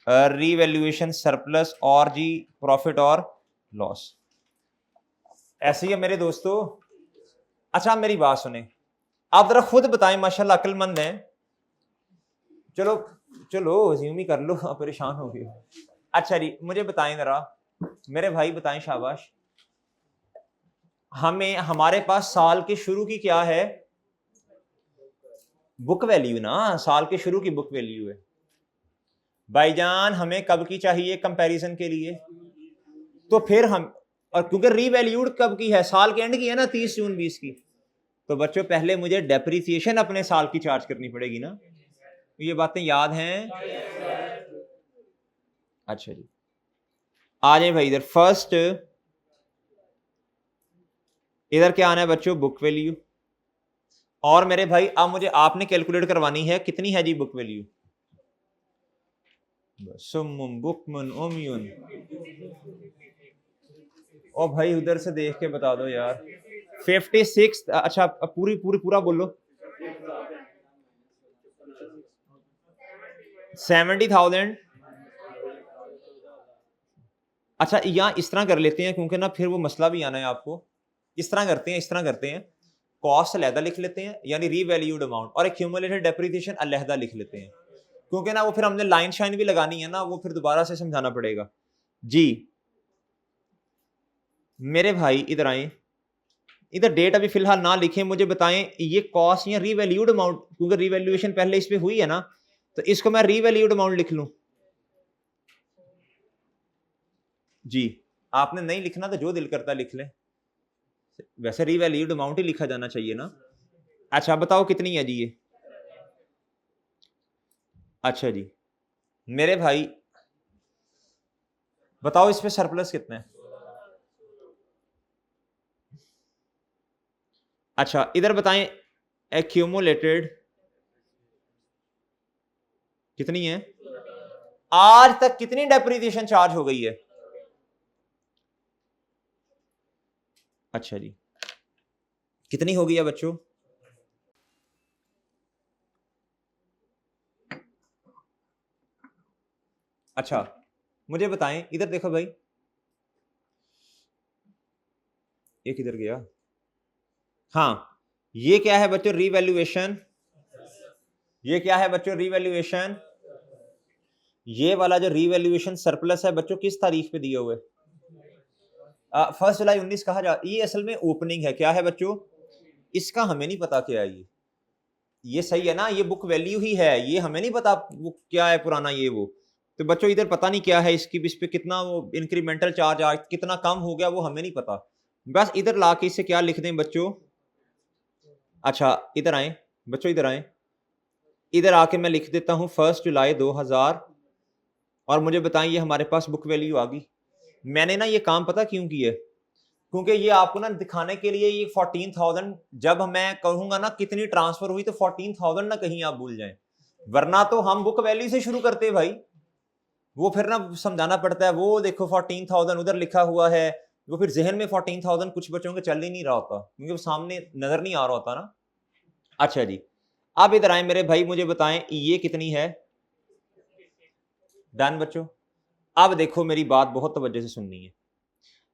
रीवैल्यूएशन, सरप्लस और जी प्रॉफिट और लॉस, ऐसे ही है मेरे दोस्तों। अच्छा मेरी बात सुने, आप जरा खुद बताएं, माशाल्लाह अक्लमंद हैं, चलो चलो यूं ही कर लो, आप परेशान हो गए। अच्छा जी मुझे बताएं जरा मेरे भाई, बताएं शाबाश, हमें हमारे पास साल के शुरू की क्या है, बुक वैल्यू ना, साल के शुरू की बुक वैल्यू है भाईजान। हमें कब की चाहिए कंपैरिजन के लिए, तो फिर हम, और क्योंकि रीवैल्यूड कब की है, साल के एंड की है ना, 30 जून 20 की, तो बच्चों पहले मुझे डेप्रिसिएशन अपने साल की चार्ज करनी पड़ेगी ना, ये बातें याद हैं। अच्छा जी आ जाए भाई इधर, फर्स्ट इधर क्या आना है बच्चों, बुक वैल्यू, और मेरे भाई अब मुझे आपने कैलकुलेट करवानी है कितनी है जी बुक वैल्यू, सुम्मुम बुकमुन उम्युन, ओ भाई उधर से देख के बता दो यार, 56, अच्छा पूरी पूरी पूरा बोलो, 70,000। अच्छा यहाँ इस तरह कर लेते हैं, क्योंकि ना फिर वो मसला भी आना है आपको, इस तरह करते हैं, कॉस्ट अलहदा लिख लेते हैं यानी रीवैल्यूड अमाउंट, और एक्यूमुलेटेड डेप्रिसिएशन अलहदा लिख लेते हैं, क्योंकि ना वो फिर हमने लाइन शाइन भी लगानी है ना, वो फिर दोबारा से समझाना पड़ेगा। जी मेरे भाई इधर आए, इधर डेट अभी फिलहाल ना लिखें, मुझे बताएं ये कॉस्ट या रीवैल्यूड अमाउंट, क्योंकि रीवैल्यूएशन पहले इस पे हुई है ना, तो इसको मैं रीवैल्यूड अमाउंट लिख लूं। जी आपने नहीं लिखना तो जो दिल करता लिख ले, वैसे रीवैल्यूड अमाउंट ही लिखा जाना चाहिए ना। अच्छा बताओ कितनी है जी ये, अच्छा जी मेरे भाई बताओ इस पे सरप्लस कितना है? अच्छा इधर बताएं, एक्यूमुलेटेड कितनी है? आज तक कितनी डेप्रिसिएशन चार्ज हो गई है? अच्छा जी, कितनी हो गई है बच्चों? अच्छा मुझे बताएं, इधर देखो भाई, ये किधर गया? हाँ, ये क्या है बच्चों? रीवैल्यूएशन। ये क्या है बच्चों? रीवैल्यूएशन। ये वाला जो रीवैल्यूएशन सरप्लस है बच्चों, किस तारीख पे दिए हुए? 1 जुलाई 19 कहा जा, ये असल में ओपनिंग है। क्या है बच्चों? इसका हमें नहीं पता क्या है ये सही है ना, ये बुक वैल्यू ही है, ये हमें नहीं पता वो क्या है पुराना ये वो। तो बच्चों इधर पता नहीं क्या है, इसकी इस पे कितना वो इंक्रीमेंटल चार्ज आज कितना कम हो गया वो हमें नहीं पता। बस इधर ला के इसे क्या लिख दें बच्चों? अच्छा इधर आए बच्चों, इधर आए, इधर आके मैं लिख देता हूं 1 जुलाई 2000, और मुझे बताएं ये हमारे पास बुक वैल्यू आ गई। मैंने ना ये काम पता क्यों किया है? क्योंकि ये आपको ना दिखाने के लिए, ये 14,000 जब मैं कहूंगा ना कितनी ट्रांसफर हुई तो 14,000 ना कहीं आप भूल जाएं, वरना तो हम बुक वैल्यू से शुरू करते भाई। वो फिर ना समझाना पड़ता है, वो देखो 14,000 उधर लिखा हुआ है, वो फिर जहन में 14,000 कुछ बच्चों के चल ही नहीं रहा होता क्योंकि वो सामने नजर नहीं आ रहा होता ना। अच्छा जी, अब इधर आए मेरे भाई, मुझे बताएं ये कितनी है? डन बच्चों। अब देखो मेरी बात बहुत तवज्जो से सुननी है।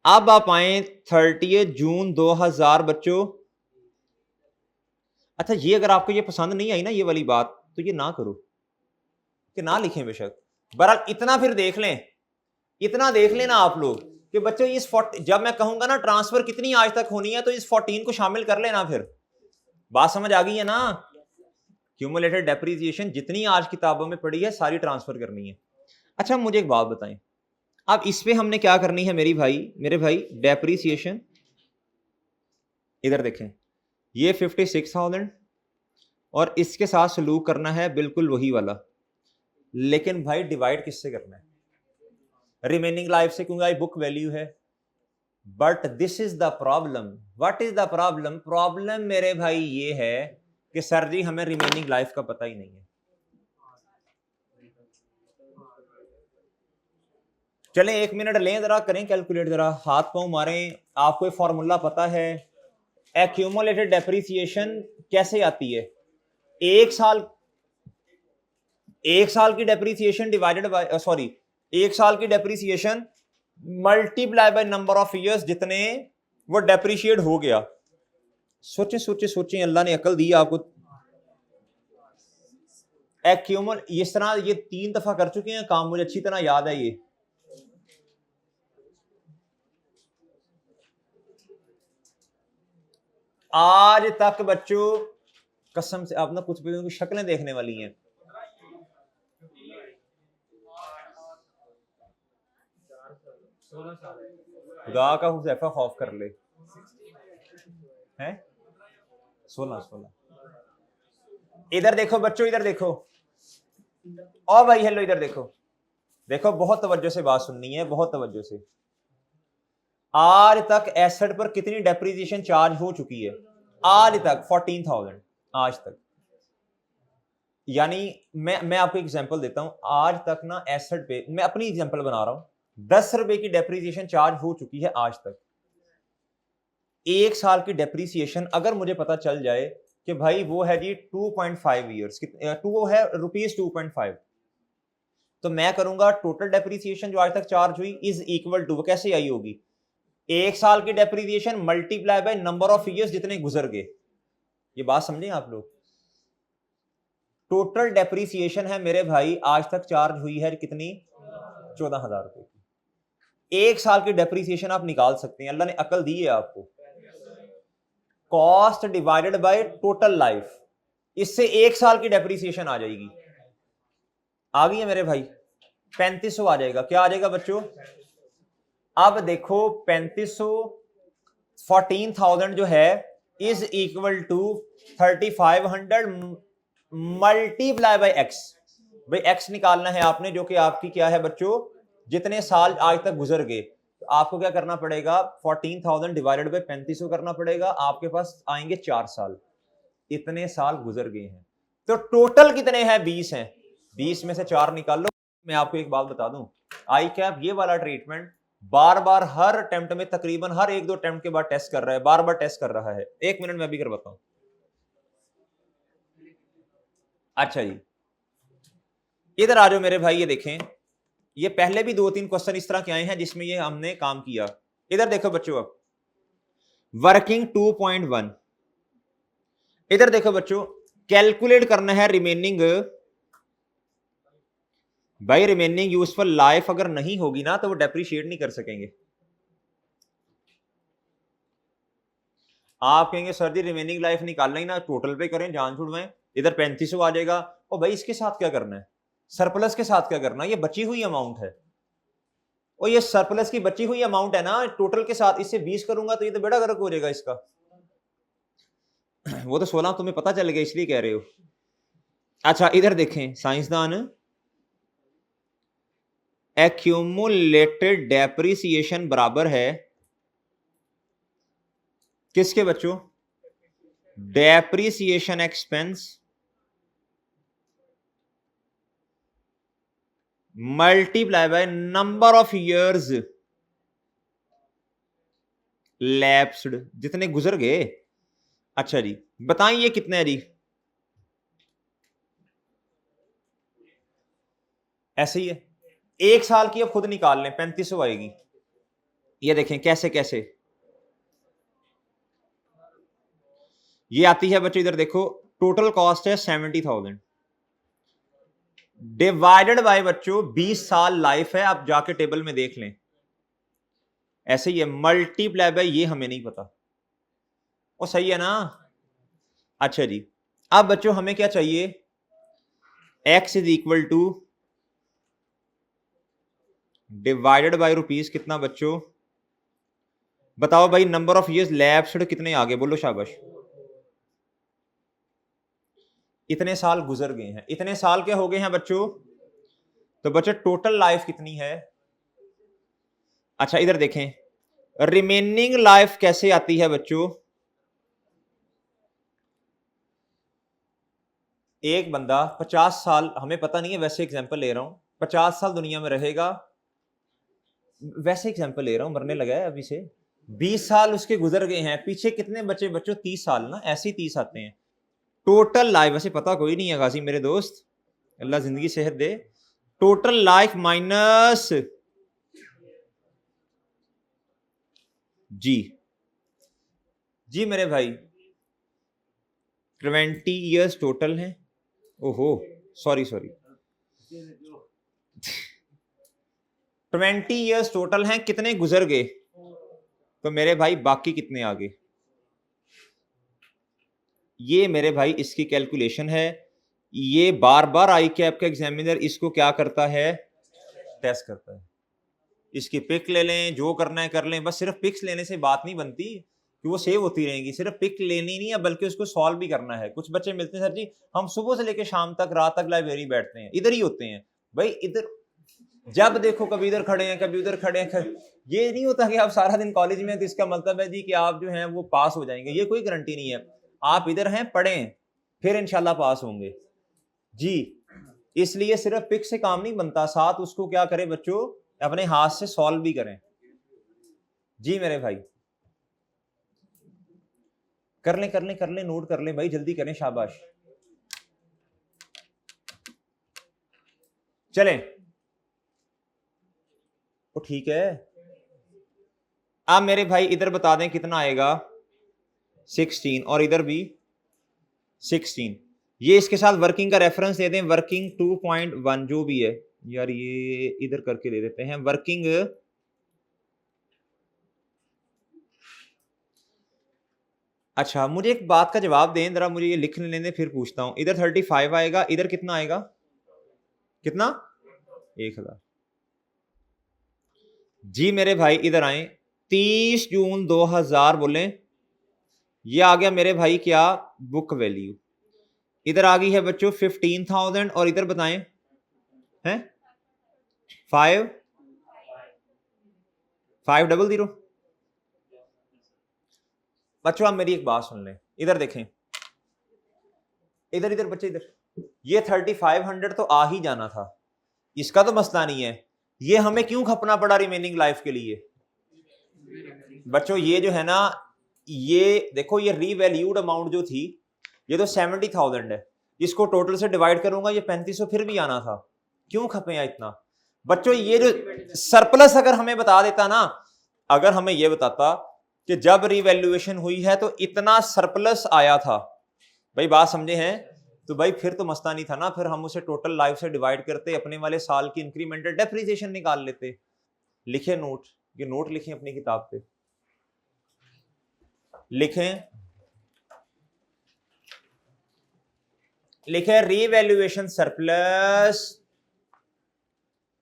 अब आप आए 30 जून 2000 बच्चों। अच्छा ये अगर आपको ये पसंद नहीं आई ना ये वाली बात, तो ये ना करो कि ना लिखें बेशक। बहरहाल इतना फिर देख लें, इतना देख लेना आप लोग कि बच्चों इस 40, जब मैं कहूंगा ना ट्रांसफर कितनी आज तक होनी है तो इस 14 को शामिल कर लेना। फिर बात समझ आ गई है ना? क्यूमुलेटेड डेप्रिसिएशन जितनी आज किताबों में पड़ी है सारी ट्रांसफर करनी है। अच्छा मुझे एक बात बताएं, अब इस पे हमने क्या करनी है मेरे भाई डेप्रिसिएशन, इधर देखें ये 56,000 और इसके साथ सलूक करना है बिल्कुल वही वाला, लेकिन भाई डिवाइड किससे करना है? रिमेनिंग लाइफ से, क्योंकि आई बुक वैल्यू है। But this is the problem. What is the problem? Problem मेरे भाई ये है कि सर जी हमें रिमेनिंग लाइफ का पता ही नहीं है। चलें 1 मिनट लें, जरा करें कैलकुलेट, जरा हाथ पांव मारें। आपको फॉर्मूला पता है, एक्यूमुलेटेड डेप्रिसिएशन कैसे आती है? एक साल की डेप्रिसिएशन डिवाइडेड बाय सॉरी, एक साल की depreciation multiply by number of years जितने वो डेप्रिशिएट हो गया। सोचें सोचें सोचें, अल्लाह ने अकल दी आपको। एक्यूमुल इस तरह ये 3 दफा कर चुके हैं काम, मुझे अच्छी तरह याद है। ये आज तक बच्चों कसम से आप ना कुछ भी उनकी शक्लें देखने वाली हैं। खुदा का हुज़ैफा खौफ कर ले हैं। 16 इधर देखो बच्चों, इधर देखो, और भाई हेलो इधर देखो, देखो बहुत तवज्जो से बात सुननी है, बहुत तवज्जो से। आज तक एसेट पर कितनी डेप्रिसिएशन चार्ज हो चुकी है? आज तक 14,000 आज तक। यानी मैं आपको एग्जांपल देता हूं, आज तक ना एसेट पे, मैं अपनी एग्जांपल बना रहा हूं, 10 रुपए की डेप्रिसिएशन चार्ज हो चुकी है आज तक। एक साल की डेप्रिसिएशन अगर मुझे पता चल जाए कि भाई वो है जी 2.5 ईयर्स, टू है रुपीज 2.5, तो मैं करूंगा टोटल डेप्रिसिएशन जो आज तक चार्ज हुई इज इक्वल टू, वो कैसे आई होगी? एक साल की depreciation multiply by number of years जितने गुजर गए। ये बात समझे आप लोग? टोटल डेप्रिसिएशन है मेरे भाई आज तक चार्ज हुई है कितनी? 14,000 रुपए की। एक साल की डेप्रिसिएशन आप निकाल सकते हैं, अल्लाह ने अकल दी है आपको। Cost divided by total life, इससे एक साल की डेप्रिसिएशन आ जाएगी। आ गई है मेरे भाई? 3500 आ जाएगा। क्या आ जाएगा बच्चों? अब देखो 3500, 14,000 जो है is equal to 3,500 multiply by X. भाई एक्स निकालना है आपने, जो कि आपकी क्या है बच्चों? जितने साल आज तक गुजर गए, तो आपको क्या करना पड़ेगा, 14,000 डिवाइडेड बाई 3500 करना पड़ेगा, आपके पास आएंगे 4 साल। इतने साल गुजर गए हैं, तो टोटल कितने हैं, 20 हैं। 20 में से 4 निकाल लो। मैं आपको एक बात बता दूं, आई कैप ये वाला ट्रीटमेंट बार बार हर अटेम्प्ट में, तकरीबन हर 1-2 अटेम्प्ट के बाद टेस्ट कर रहा है, बार बार टेस्ट कर रहा है। 1 मिनट में अभी करवाता हूं। अच्छा जी, इधर आ जाओ मेरे भाई, ये देखें, ये पहले भी 2-3 क्वेश्चन इस तरह के आए हैं जिसमें ये हमने काम किया। इधर देखो बच्चों, अब वर्किंग 2.1, इधर देखो बच्चों, कैलकुलेट करना है रिमेनिंग। भाई रिमेनिंग यूजफुल लाइफ अगर नहीं होगी ना तो वो डेप्रिशिएट नहीं कर सकेंगे। आप कहेंगे सर जी रिमेनिंग लाइफ निकालना ही ना, टोटल पे करें, जान छुड़वाएं, इधर 3500 आ जाएगा। ओ भाई इसके साथ क्या करना है, सरप्लस के साथ क्या करना है, ये बची हुई अमाउंट है। और ये सरप्लस की बची हुई अमाउंट है ना, टोटल के साथ इससे 20 करूंगा तो ये तो बड़ा गर्क हो जाएगा इसका। वो तो 16 तुम्हें पता चल गया इसलिए कह रहे हो। अच्छा इधर देखें, साइंसदान, एक्यूमुलेटेड डेप्रिसिएशन बराबर है किसके बच्चों, depreciation expense multiply by number of years lapsed, जितने गुजर गए। अच्छा जी बताएं ये कितने है जी, ऐसे ही है। 1 साल की अब खुद निकाल लें, 3500 आएगी। ये देखें कैसे कैसे ये आती है बच्चों, इधर देखो, टोटल कॉस्ट है 70,000 डिवाइडेड बाय बच्चों 20 साल लाइफ है, आप जाके टेबल में देख लें, ऐसे ही है, मल्टीप्लाई बाय ये हमें नहीं पता। वो सही है ना। अच्छा जी, अब बच्चों हमें क्या चाहिए, x is equal two divided by rupees कितना बच्चों, बताओ भाई, नंबर ऑफ इयर्स लैप्स्ड कितने आगे, बोलो शाबाश। इतने साल गुजर गए हैं, इतने साल के हो गए हैं बच्चों, तो बच्चों टोटल लाइफ कितनी है। अच्छा इधर देखें, रिमेनिंग लाइफ कैसे आती है बच्चों, एक बंदा 50 साल, हमें पता नहीं है, वैसे एग्जांपल ले रहा हूं, 50 साल दुनिया में रहेगा, वैसे एग्जांपल ले रहा हूं, मरने लगा है अभी से, 20 साल उसके गुजर गए हैं, पीछे कितने बचे बच्चों, 30 साल ना, ऐसे ही 30 आते हैं टोटल लाइफ। वैसे पता कोई नहीं है गाजी मेरे दोस्त, अल्लाह जिंदगी सेहत दे। टोटल लाइफ माइनस जी, जी मेरे भाई 20 इयर्स टोटल हैं। ओहो सॉरी 20 इयर्स टोटल हैं, कितने गुजर गए, तो मेरे भाई बाकी कितने आगे, ये मेरे भाई इसकी कैलकुलेशन है। ये बार बार आई कैप का एग्जामिनर इसको क्या करता है, टेस्ट करता है। इसकी पिक ले लें, जो करना है कर लें, बस सिर्फ पिक्स लेने से बात नहीं बनती कि वो सेव होती रहेंगी, सिर्फ पिक लेनी नहीं है बल्कि उसको सॉल्व भी करना है। कुछ बच्चे मिलते हैं सर जी, हम सुबह से लेकर शाम तक, रात तक लाइब्रेरी बैठते हैं, इधर ही होते हैं भाई, इधर जब देखो कभी इधर खड़े हैं कभी उधर खड़े हैं। ये नहीं होता कि आप सारा दिन कॉलेज में, तो इसका मतलब है जी कि आप जो हैं वो पास हो जाएंगे, ये कोई गारंटी नहीं है। आप इधर हैं, पढ़ें, फिर इंशाल्लाह पास होंगे जी। इसलिए सिर्फ पिक से काम नहीं बनता, साथ उसको क्या करें बच्चों, अपने हाथ से सॉल्व भी करें जी मेरे भाई। कर लें नोट कर लें भाई, जल्दी करें, शाबाश। चलें, तो ठीक है। अब मेरे भाई इधर बता दें कितना आएगा, 16, और इधर भी 16। ये इसके साथ वर्किंग का रेफरेंस दे दें, वर्किंग 2.1 जो भी है यार, ये इधर करके दे देते हैं, वर्किंग अच्छा मुझे एक बात का जवाब दें जरा, मुझे ये लिख लेने दें फिर पूछता हूं। इधर 35 आएगा, इधर कितना आएगा, कितना, 1000 जी मेरे भाई। इधर आए, 30 जून 2000 बोले, ये आ गया मेरे भाई क्या, बुक वैल्यू। इधर आ गई है बच्चों 15,000, और इधर बताएं हैं 5 500। बच्चों आप मेरी एक बात सुन लें, इधर देखें, इधर इधर बच्चे इधर, ये 3500 तो आ ही जाना था, इसका तो मसला नहीं है। ये हमें क्यों खपना पड़ा रिमेनिंग लाइफ के लिए? बच्चों ये जो है ना, ये देखो, ये रीवैल्यूड अमाउंट जो थी ये तो 70,000 है, इसको टोटल से डिवाइड करूंगा ये 3500 फिर भी आना था, क्यों खपे या इतना? बच्चों ये जो सरप्लस अगर हमें बता देता ना, अगर हमें ये बताता कि जब रिवैल्यूएशन हुई है तो इतना सरप्लस आया था, भाई बात समझे हैं, तो भाई फिर तो मसला नहीं था ना, फिर हम उसे टोटल लाइफ से डिवाइड करते, अपने वाले साल की इंक्रीमेंटल डेप्रिसिएशन निकाल लेते। लिखे नोट, ये नोट लिखें अपनी किताब पे, लिखें रीवैल्यूएशन सरप्लस,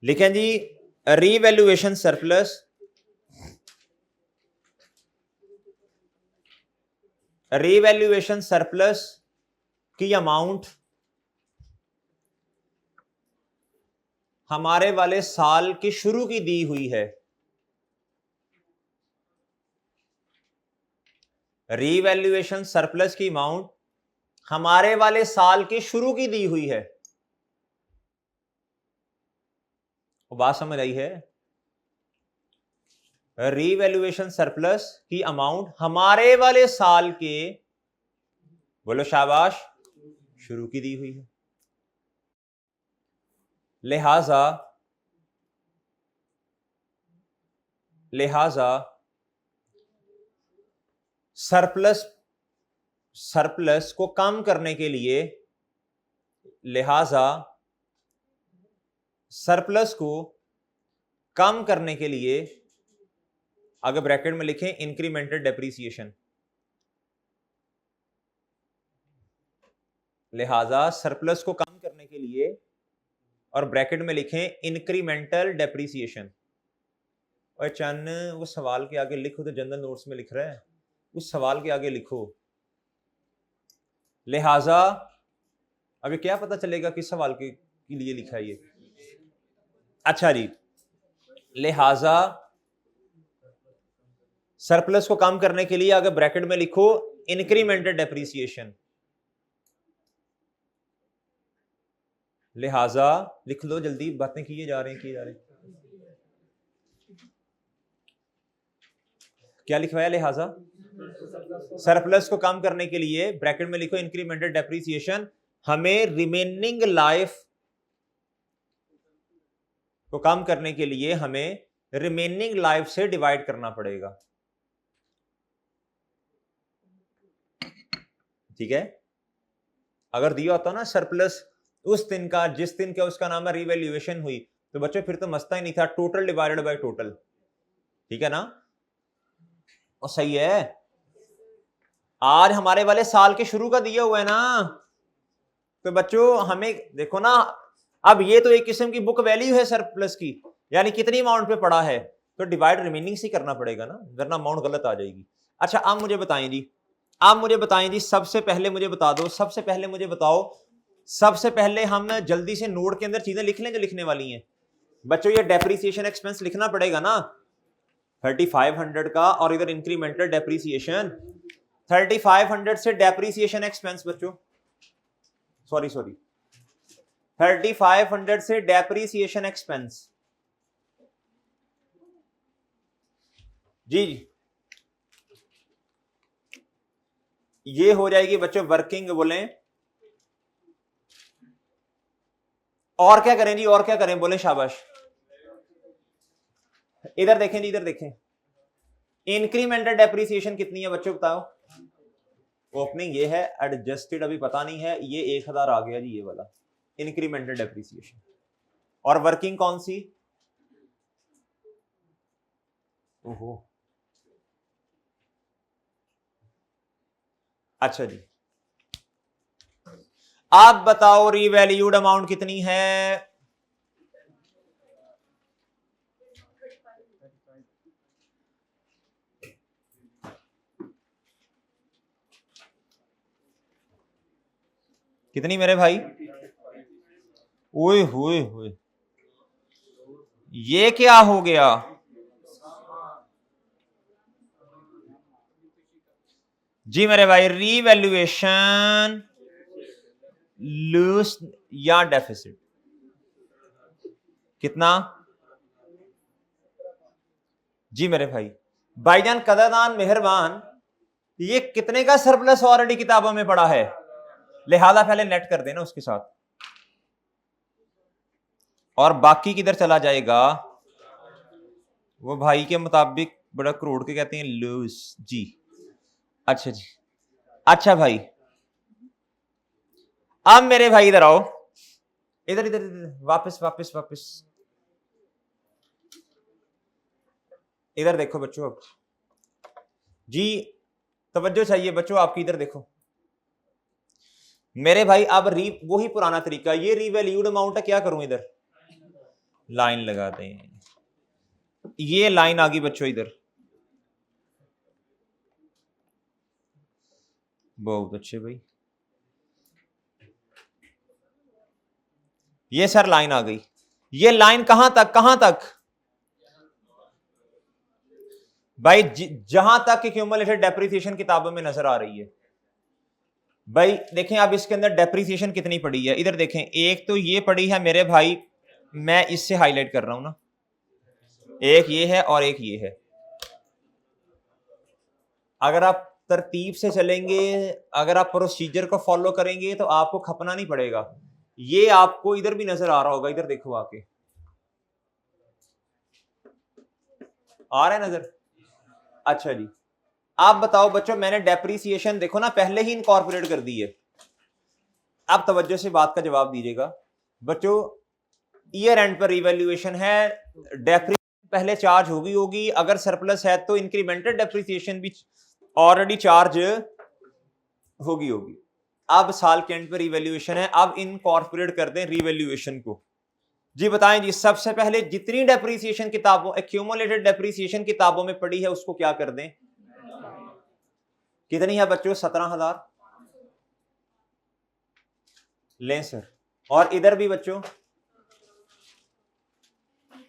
लिखें जी रीवैल्यूएशन सरप्लस, रीवैल्यूएशन सरप्लस की अमाउंट हमारे वाले साल की शुरू की दी हुई है। रीवैल्यूएशन सरप्लस की अमाउंट हमारे वाले साल के शुरू की दी हुई है। बात समझ आई है? रीवैल्यूएशन सरप्लस की अमाउंट हमारे वाले साल के, बोलो शाबाश, शुरू की दी हुई है। लिहाजा सरप्लस को कम करने के लिए, लिहाजा सरप्लस को कम करने के लिए, अगर ब्रैकेट में लिखें इंक्रीमेंटल डेप्रिसिएशन, लिहाजा सरप्लस को कम करने के लिए, और ब्रैकेट में लिखें इंक्रीमेंटल डेप्रिसिएशन। और चन्न वो सवाल के आगे लिखो, तो जनरल नोट्स में लिख रहा है, उस सवाल के आगे लिखो। लिहाजा अभी क्या पता चलेगा किस सवाल के लिए लिखा है ये? अच्छा जी, लिहाजा सरप्लस को कम करने के लिए अगर ब्रैकेट में लिखो इंक्रीमेंटल डेप्रिसिएशन, लिहाजा लिख लो जल्दी, बातें किए जा रहे हैं। क्या लिखवाया? लिहाजा सरप्लस को कम करने के लिए ब्रैकेट में लिखो इंक्रीमेंटल डेप्रिसिएशन, हमें रिमेनिंग लाइफ को कम करने के लिए हमें रिमेनिंग लाइफ से डिवाइड करना पड़ेगा। ठीक है? अगर दिया होता ना सरप्लस उस दिन का जिस दिन का उसका नाम है रिवैल्यूएशन हुई, तो बच्चों फिर तो मसला ही नहीं था, टोटल डिवाइडेड बाय टोटल। ठीक है ना? और सही है, आज हमारे वाले साल के शुरू का दिया हुआ है ना, तो बच्चों हमें देखो ना, अब ये तो एक किस्म की बुक वैल्यू है सरप्लस की, यानी कितनी अमाउंट पे पड़ा है, तो डिवाइड रिमेनिंग से करना पड़ेगा ना, वरना अमाउंट गलत आ जाएगी। अच्छा अब मुझे बताएं जी, सबसे पहले मुझे बता दो, सबसे पहले हम जल्दी से नोट के अंदर चीजें लिख लें जो लिखने वाली हैं। बच्चों ये डेप्रिसिएशन एक्सपेंस लिखना पड़ेगा ना, 3500 का, और इधर इंक्रीमेंटल डेप्रिसिएशन 3500 से डेप्रिसिएशन एक्सपेंस, बच्चों सॉरी 3500 से डेप्रिसिएशन एक्सपेंस जी, ये हो जाएगी बच्चों वर्किंग, बोलें और क्या करें जी, और क्या करें, बोले शाबाश। इधर देखें जी, इधर देखें, इंक्रीमेंटल डेप्रिसिएशन कितनी है बच्चों बताओ? ओपनिंग ये है, एडजस्टेड अभी पता नहीं है, ये 1000 आ गया जी, ये वाला इंक्रीमेंटल डेप्रिसिएशन। और वर्किंग कौन सी? ओहो, अच्छा जी, आप बताओ रीवैल्यूड अमाउंट कितनी है? कितनी मेरे भाई? ओए होए होए, ये क्या हो गया? जी मेरे भाई, रीवैल्यूएशन लूज या डेफिसिट कितना? जी मेरे भाई, भाईजान कदरदान मेहरबान, ये कितने का सरप्लस ऑलरेडी किताबों में पड़ा है, लिहाजा पहले नेट कर देना उसके साथ, और बाकी किधर चला जाएगा वो भाई के मुताबिक बड़ा करोड़ के कहते हैं लूज जी। अच्छा जी, अच्छा भाई, अब मेरे भाई इधर आओ, इधर इधर इधर, वापस वापस वापस, इधर देखो बच्चों, अब जी तवज्जो चाहिए बच्चों आपकी, इधर देखो मेरे भाई। अब वही पुराना तरीका, ये रीवैल्यूड अमाउंट है, क्या करूं, इधर लाइन लगा दें, ये लाइन आ गई बच्चों इधर, बहुत अच्छे भाई, ये सर लाइन आ गई, ये लाइन कहां तक, कहां तक भाई, जहां तक एक्यूमुलेटेड डेप्रिसिएशन किताबों में नजर आ रही है भाई। देखें अब इसके अंदर डेप्रिसिएशन कितनी पड़ी है, इधर देखें, एक तो ये पड़ी है मेरे भाई, मैं इससे हाईलाइट कर रहा हूं ना, एक ये है और एक ये है। अगर आप तरतीब से चलेंगे, अगर आप प्रोसीजर को फॉलो करेंगे तो आपको खपना नहीं पड़ेगा। ये आपको इधर भी नजर आ रहा होगा, इधर देखो आके, आ रहा है नजर? अच्छा जी, आप बताओ बच्चों, मैंने डेप्रीसिएशन देखो ना पहले ही इनकॉर्पोरेट कर दी है। आप तवज्जो से बात का जवाब दीजिएगा बच्चों, ईयर एंड पर रिवैल्यूएशन है, डेप्रीसिएशन पहले चार्ज होगी, अगर सरप्लस है तो इंक्रीमेंटेड डेप्रीसिएशन भी ऑलरेडी चार्ज होगी। अब साल के एंड पर रिवैल्यूएशन है, अब इनकॉर्पोरेट कर दें रिवैल्यूएशन को। जी बताएं जी, सबसे पहले जितनी डेप्रीसिएशन किताबों, एक्यूमुलेटेड डेप्रीसिएशन किताबों में पड़ी है उसको क्या कर दें, कितनी है बच्चों, 17,000 लें सर, और इधर भी बच्चों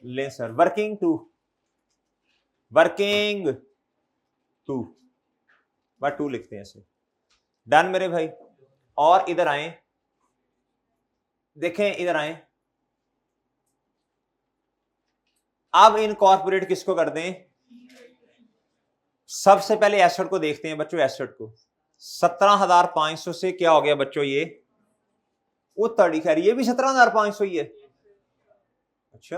लें सर, वर्किंग टू बट 2 लिखते हैं इसे, डन मेरे भाई। और इधर आए, देखें इधर आए, अब इनकॉर्पोरेट किसको कर दें, सबसे पहले एसेट को देखते हैं बच्चों, एसेट को 17,500 से क्या हो गया बच्चों, ये वो तड़ी, खैर ये भी 17,500 ही है। अच्छा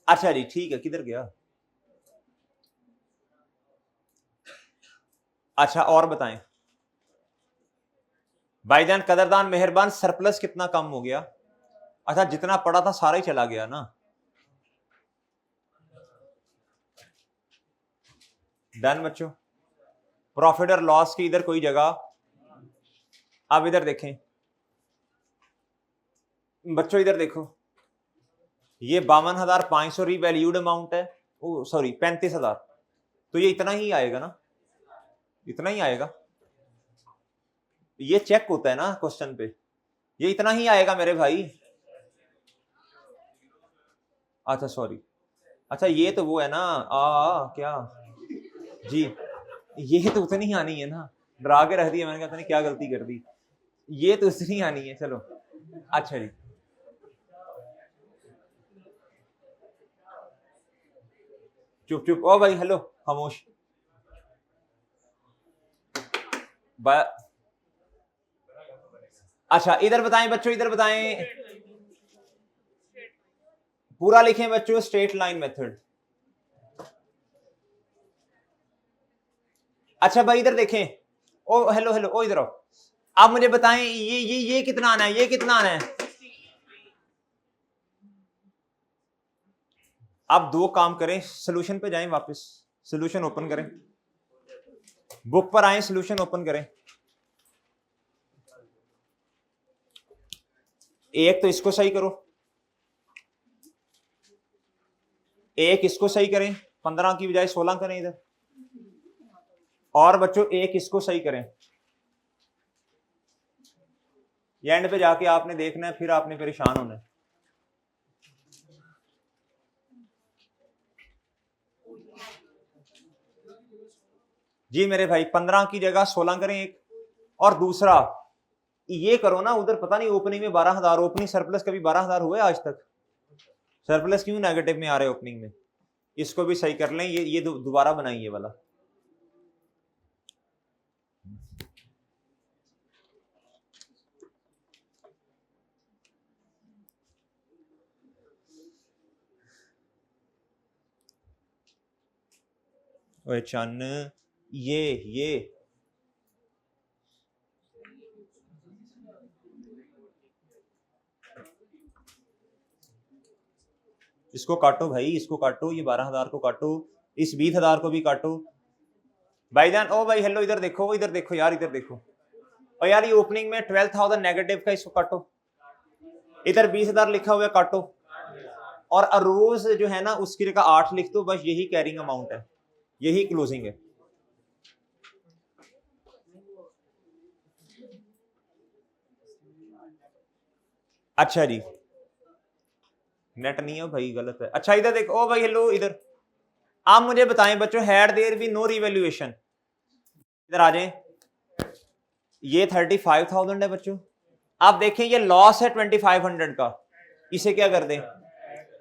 अच्छा जी ठीक है, किधर गया, अच्छा और बताएं भाईजान कदरदान मेहरबान, सरप्लस कितना कम हो गया, अच्छा जितना पड़ा था सारा ही चला गया ना, डन बच्चों। प्रॉफिट और लॉस की इधर कोई जगह, अब इधर देखें बच्चों, इधर देखो, ये 52,500 रीवैल्यूड अमाउंट है, ओ सॉरी 35,000, तो ये इतना ही आएगा ना, इतना ही आएगा, ये चेक होता है ना क्वेश्चन पे, ये इतना ही आएगा मेरे भाई। अच्छा सॉरी, अच्छा ये तो वो है ना, क्या जी, ये तो उतनी ही आनी है ना, डरा के रख दिया मैंने, कहा क्या गलती कर दी, ये तो उतनी आनी है, चलो अच्छा जी। चुप चुप, ओ भाई हेलो, खामोश। अच्छा इधर बताएं बच्चों, इधर बताएं, पूरा लिखें बच्चों, स्ट्रेट लाइन मेथड। अच्छा भाई इधर देखें, ओ हेलो हेलो, ओ इधर आओ, आप मुझे बताएं ये कितना आना है, ये कितना आना है। आप दो काम करें, सोल्यूशन पे जाएं, वापस सोल्यूशन ओपन करें, बुक पर आए, सोल्यूशन ओपन करें, एक तो इसको सही करो, एक इसको सही करें, 15 की बजाय 16 करें इधर, और बच्चों एक इसको सही करें, एंड पे जाके आपने देखना है, फिर आपने परेशान होना है। जी मेरे भाई 15 की जगह 16 करें एक, और दूसरा ये करो ना, उधर पता नहीं ओपनिंग में 12,000, ओपनिंग सरप्लस कभी 12,000 हुए आज तक? सरप्लस क्यों नेगेटिव में आ रहे ओपनिंग में? इसको भी सही कर लें, ये दोबारा बनाइए ये वाला। ओए चन, ये इसको काटो भाई, इसको काटो, ये 12,000 को काटो, इस 20,000 को भी काटो भाईजान। ओ भाई हेलो, इधर देखो, इधर देखो यार, इधर देखो। और यार ये ओपनिंग में 12,000 नेगेटिव का, इसको काटो। इधर 20,000 लिखा हुआ है, काटो। और अरोज जो है ना उसकी जगह 8 लिख दो, बस यही कैरिंग अमाउंट है, यही क्लोजिंग है। अच्छा जी, नेट नहीं है भाई, गलत है। अच्छा इधर देखो, ओ भाई हेलो, इधर आप मुझे बताएं बच्चों, had there be no revaluation, इधर आ जाएं। ये 35,000 है बच्चों। आप देखें ये लॉस है 2500 का, इसे क्या कर दें?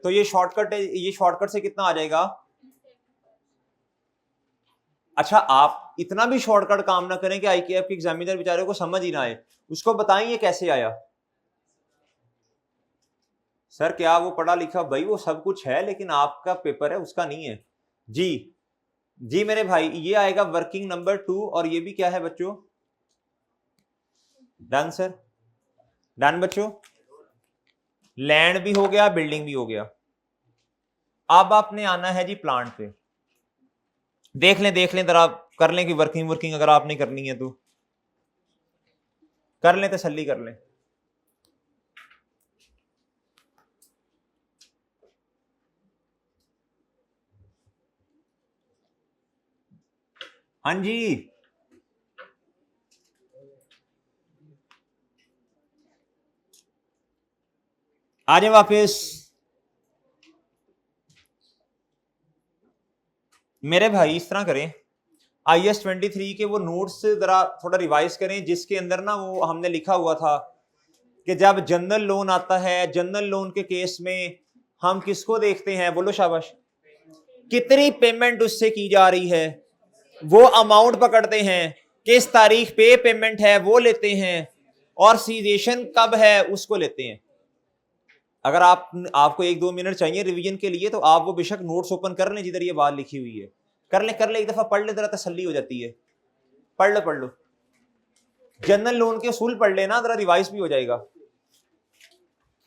तो ये शॉर्टकट है, ये शॉर्टकट से कितना आ जाएगा? अच्छा आप इतना भी शॉर्टकट काम ना करें कि आईकेएफ के एग्जामिनर बेचारे को समझ ही ना आए, उसको बताएं ये कैसे आया। सर क्या वो पढ़ा लिखा? भाई वो सब कुछ है, लेकिन आपका पेपर है उसका नहीं है। जी जी मेरे भाई, ये आएगा वर्किंग नंबर 2, और ये भी क्या है बच्चों? डन सर, डन बच्चों। लैंड भी हो गया, बिल्डिंग भी हो गया। अब आपने आना है जी प्लांट पे। देख लें जरा, कर लें कि वर्किंग अगर आपने करनी है तो कर लें, तसल्ली कर लें। हाँ जी, आ जाए वापिस। मेरे भाई इस तरह करें, IS 23 के वो नोट्स जरा थोड़ा रिवाइज करें, जिसके अंदर ना वो हमने लिखा हुआ था कि जब जनरल लोन आता है, जनरल लोन के केस में हम किसको देखते हैं? बोलो शाबाश। कितनी पेमेंट उससे की जा रही है, वो अमाउंट पकड़ते हैं, किस तारीख पे पेमेंट है वो लेते हैं, और सीजेशन कब है उसको लेते हैं। अगर आपको 1-2 मिनट चाहिए रिवीजन के लिए तो आप वो बेशक नोट्स ओपन कर लें जिधर ये बात लिखी हुई है, कर ले एक दफा पढ़ ले, जरा तसल्ली हो जाती है। पढ़ लो जनरल लोन के उसूल पढ़ लेना, जरा रिवाइज भी हो जाएगा।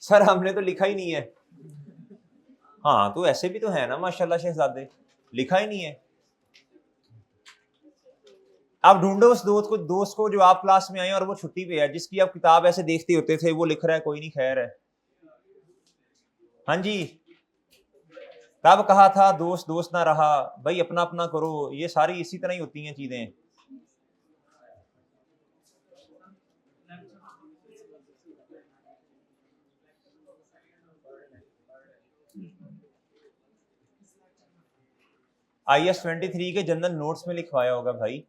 सर हमने तो लिखा ही नहीं है। हाँ तो ऐसे भी तो है ना माशाल्लाह शहजादे, लिखा ही नहीं है। आप ढूंढो उस दोस्त को जो आप क्लास में आए और वो छुट्टी पे है, जिसकी आप किताब ऐसे देखते होते थे, वो लिख रहा है कोई नहीं, खैर है। हाँ जी, तब कहा था दोस्त दोस्त ना रहा, भाई अपना अपना करो, ये सारी इसी तरह ही होती हैं चीजें। IS 23 के जनरल नोट्स में लिखवाया होगा भाई,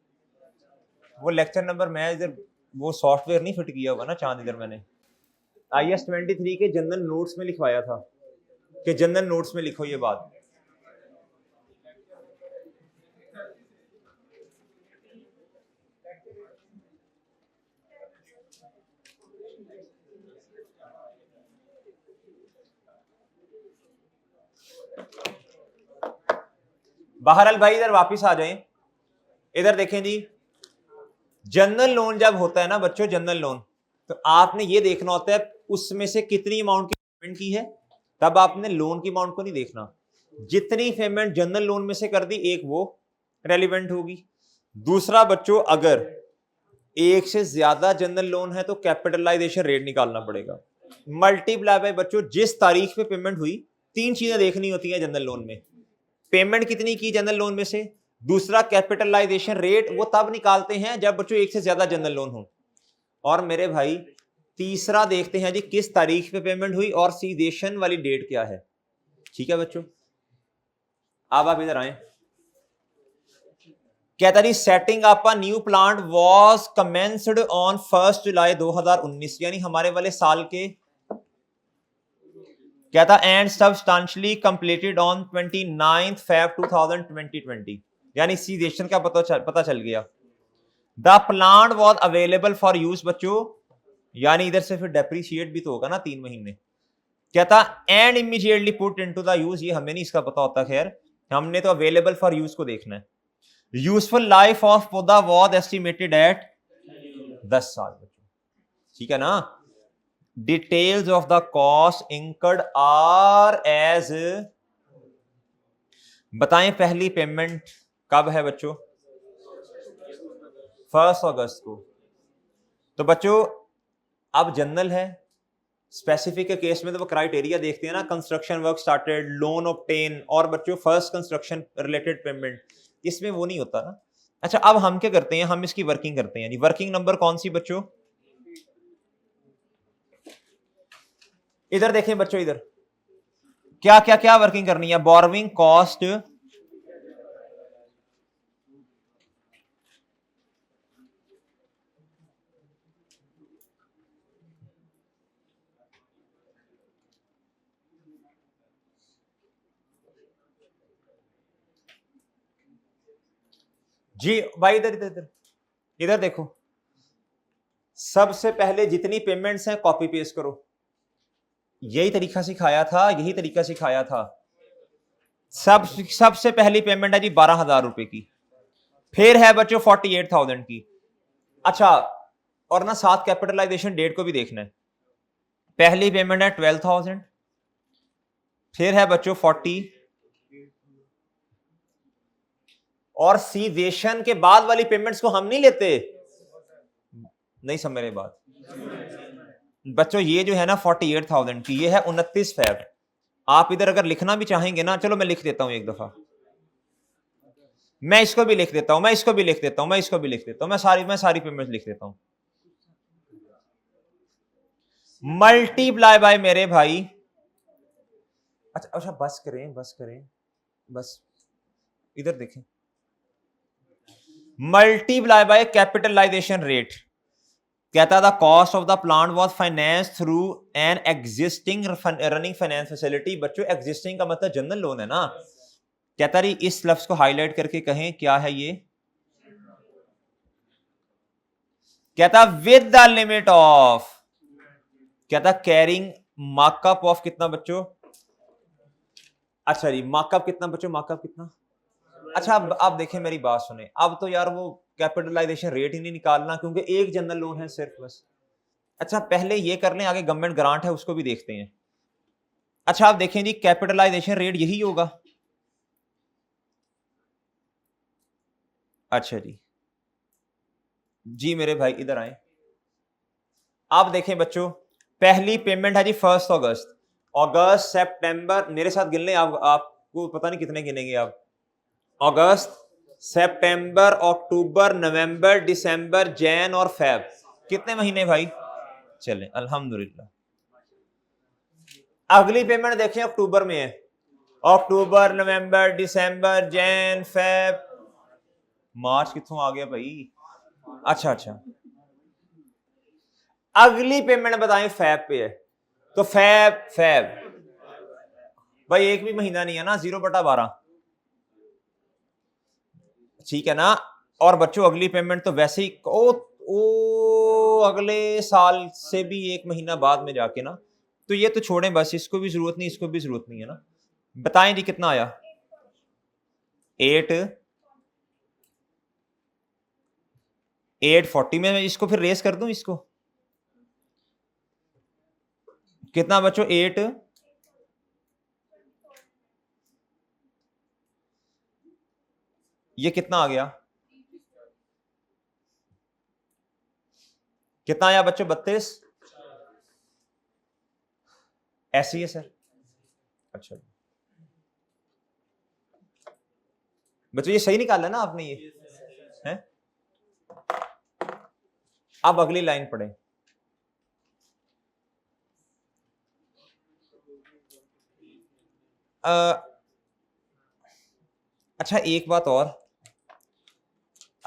वो लेक्चर नंबर मैं इधर वो सॉफ्टवेयर नहीं फिट किया होगा ना चांद, इधर मैंने IS 23 के जनरल नोट्स में लिखवाया था कि जनरल नोट्स में लिखो ये बात। बहरहाल भाई इधर वापस आ जाएं, इधर देखें जी, जनरल लोन जब होता है ना बच्चों, जनरल लोन, तो आपने ये देखना होता है उसमें से कितनी अमाउंट की पेमेंट की है, तब आपने लोन की अमाउंट को नहीं देखना। जितनी पेमेंट जनरल लोन में से कर दी, एक वो रेलिवेंट होगी। दूसरा बच्चों, अगर एक से ज्यादा जनरल लोन है तो कैपिटलाइजेशन रेट निकालना पड़ेगा, मल्टीप्लाई बाय बच्चों जिस तारीख पे पेमेंट हुई। 3 चीजें देखनी होती है जनरल लोन में, पेमेंट कितनी की जनरल लोन में से, दूसरा कैपिटलाइजेशन रेट, वो तब निकालते हैं जब बच्चों एक से ज्यादा जनरल लोन हो, और मेरे भाई तीसरा देखते हैं जी किस तारीख पे पेमेंट हुई और सीजेशन वाली डेट क्या है। ठीक है बच्चों, अब आप इधर आए, कहता जी setting up a new plant was commenced on 1 जुलाई 2019, यानी हमारे वाले साल के, कहता and substantially completed on 29 Feb 2020, यानी सीजेशन का पता चल गया। The plant was available for use बच्चों, यानी इधर से फिर डेप्रीशिएट भी तो होगा ना 3 महीने। कहता and immediately put into the use, ये हमें नहीं इसका पता होता, खैर हमने तो अवेलेबल फॉर यूज को देखना है। यूजफुल लाइफ ऑफ पौधा वाज एस्टिमेटेड एट 10 साल बच्चों, ठीक है ना। Details of the cost incurred are as, बताएं पहली पेमेंट कब है बच्चों? 1 अगस्त को। तो बच्चों अब जनरल है, स्पेसिफिक के केस में तो वो क्राइटेरिया देखते हैं ना, construction work started, loan obtain, और बच्चों फर्स्ट कंस्ट्रक्शन रिलेटेड पेमेंट, इसमें वो नहीं होता ना। अच्छा अब हम क्या करते हैं, हम इसकी वर्किंग करते हैं, यानी वर्किंग नंबर कौन सी बच्चों? इधर देखें बच्चों, इधर क्या क्या क्या वर्किंग करनी है? बोरोइंग कॉस्ट, जी भाई इधर इधर इधर इधर देखो, सबसे पहले जितनी पेमेंट्स हैं कॉपी पेस्ट करो, यही तरीका सिखाया था, यही तरीका सिखाया था। सबसे पहली पेमेंट है जी 12,000 रुपए की, फिर है बच्चों 48,000 की। अच्छा और ना साथ कैपिटलाइजेशन डेट को भी देखना है। पहली पेमेंट है 12,000, फिर है बच्चों 40, और सीवेशन के बाद वाली पेमेंट्स को हम नहीं लेते, नहीं समझ मेरी बात बच्चों। ये जो है ना 48,000 की, ये है 29 फेब। आप इधर अगर लिखना भी चाहेंगे ना, चलो मैं लिख देता हूं एक दफा, मैं इसको भी लिख देता हूं, मैं इसको भी लिख देता हूं, मैं इसको भी लिख देता हूं, मैं सारी पेमेंट्स लिख देता हूं। मल्टीप्लाई बाय मेरे भाई, अच्छा अच्छा बस करें बस करें बस, इधर देखें, मल्टीप्लाई बाय कैपिटलाइजेशन रेट। कहता था cost of the plant was finance through an existing running finance facility. बच्चों एग्जिस्टिंग का मतलब जनरल लोन है ना। कहता रही इस लफ्ज को हाईलाइट करके कहें क्या है ये? कहता विद द लिमिट ऑफ, कहता कैरिंग मार्कअप ऑफ कितना बच्चों? अच्छा जी मार्कअप कितना बच्चों, मार्कअप कितना? अच्छा अब आप देखें मेरी बात सुने, अब तो यार वो कैपिटलाइजेशन रेट ही नहीं निकालना, क्योंकि एक जनरल लोन है सिर्फ बस। अच्छा पहले ये कर लें, आगे गवर्नमेंट ग्रांट है उसको भी देखते हैं। अच्छा आप देखें जी कैपिटलाइजेशन रेट यही होगा। अच्छा जी मेरे भाई इधर आए, आप देखें बच्चों पहली पेमेंट है जी 1 अगस्त, अगस्त सितंबर, मेरे साथ गिन लें आपको पता नहीं कितने गिनेंगे आप। अगस्त, सितंबर, अक्टूबर, नवंबर, दिसंबर, जैन और फेब, कितने महीने भाई? चलें अल्हम्दुलिल्लाह। अगली पेमेंट देखें अक्टूबर में है, अक्टूबर, नवंबर, दिसंबर, जैन, फेब, मार्च कितों आ गया भाई? अच्छा अच्छा अगली पेमेंट बताएं फैब पे है, तो फैब फैब भाई एक भी महीना नहीं है ना, 0/12, ठीक है ना। और बच्चों अगली पेमेंट तो वैसे ही ओ अगले साल से भी 1 महीना बाद में जाके ना, तो ये तो छोड़ें बस, इसको भी जरूरत नहीं, इसको भी जरूरत नहीं है ना। बताएं जी कितना आया? 840 में, मैं इसको फिर रेस कर दूं, इसको कितना बच्चों? 8, ये कितना आ गया? कितना आया बच्चों? 32, ऐसे ही है सर। अच्छा बच्चों ये सही निकाला ना आपने, ये है। अब अगली लाइन पढ़े, अच्छा एक बात और,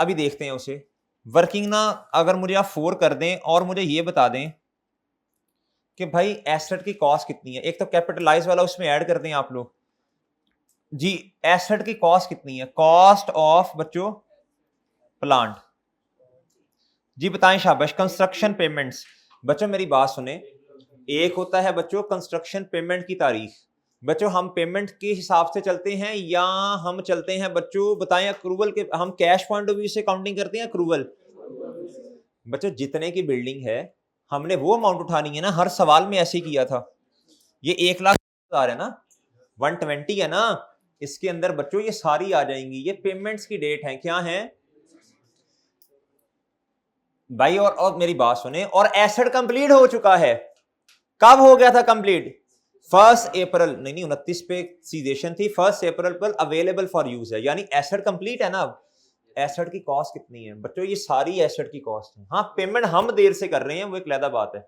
अभी देखते हैं उसे। वर्किंग ना अगर मुझे आप 4 कर दें और मुझे ये बता दें कि भाई एसेट की कॉस्ट कितनी है, एक तो कैपिटलाइज वाला उसमें ऐड कर दें आप लोग जी। एसेट की कॉस्ट कितनी है, कॉस्ट ऑफ बच्चों प्लांट जी बताएं शाबाश। कंस्ट्रक्शन पेमेंट्स, बच्चों मेरी बात सुने, एक होता है बच्चों कंस्ट्रक्शन पेमेंट की तारीख। बच्चों हम पेमेंट के हिसाब से चलते हैं या हम चलते हैं बच्चों बताएं अक्रूवल के, हम कैश पॉइंट ऑफ व्यू से काउंटिंग करते हैं अक्रूवल। बच्चों जितने की बिल्डिंग है हमने वो अमाउंट उठानी है ना, हर सवाल में ऐसे ही किया था। ये 1,00,000 है ना, 120 है ना, इसके अंदर बच्चों ये सारी आ जाएंगी। ये पेमेंट्स की डेट है, क्या है भाई? और मेरी बात सुने, और एसेट कंप्लीट हो चुका है। कब हो गया था कंप्लीट? 1 अप्रैल, नहीं 29 पे सीजेशन थी, 1 अप्रैल पर अवेलेबल फॉर यूज है, यानी एसेट कंप्लीट है ना। अब एसेट की कॉस्ट कितनी है बच्चों? ये सारी एसेट की कॉस्ट है। हाँ पेमेंट हम देर से कर रहे हैं वो एक अलग बात है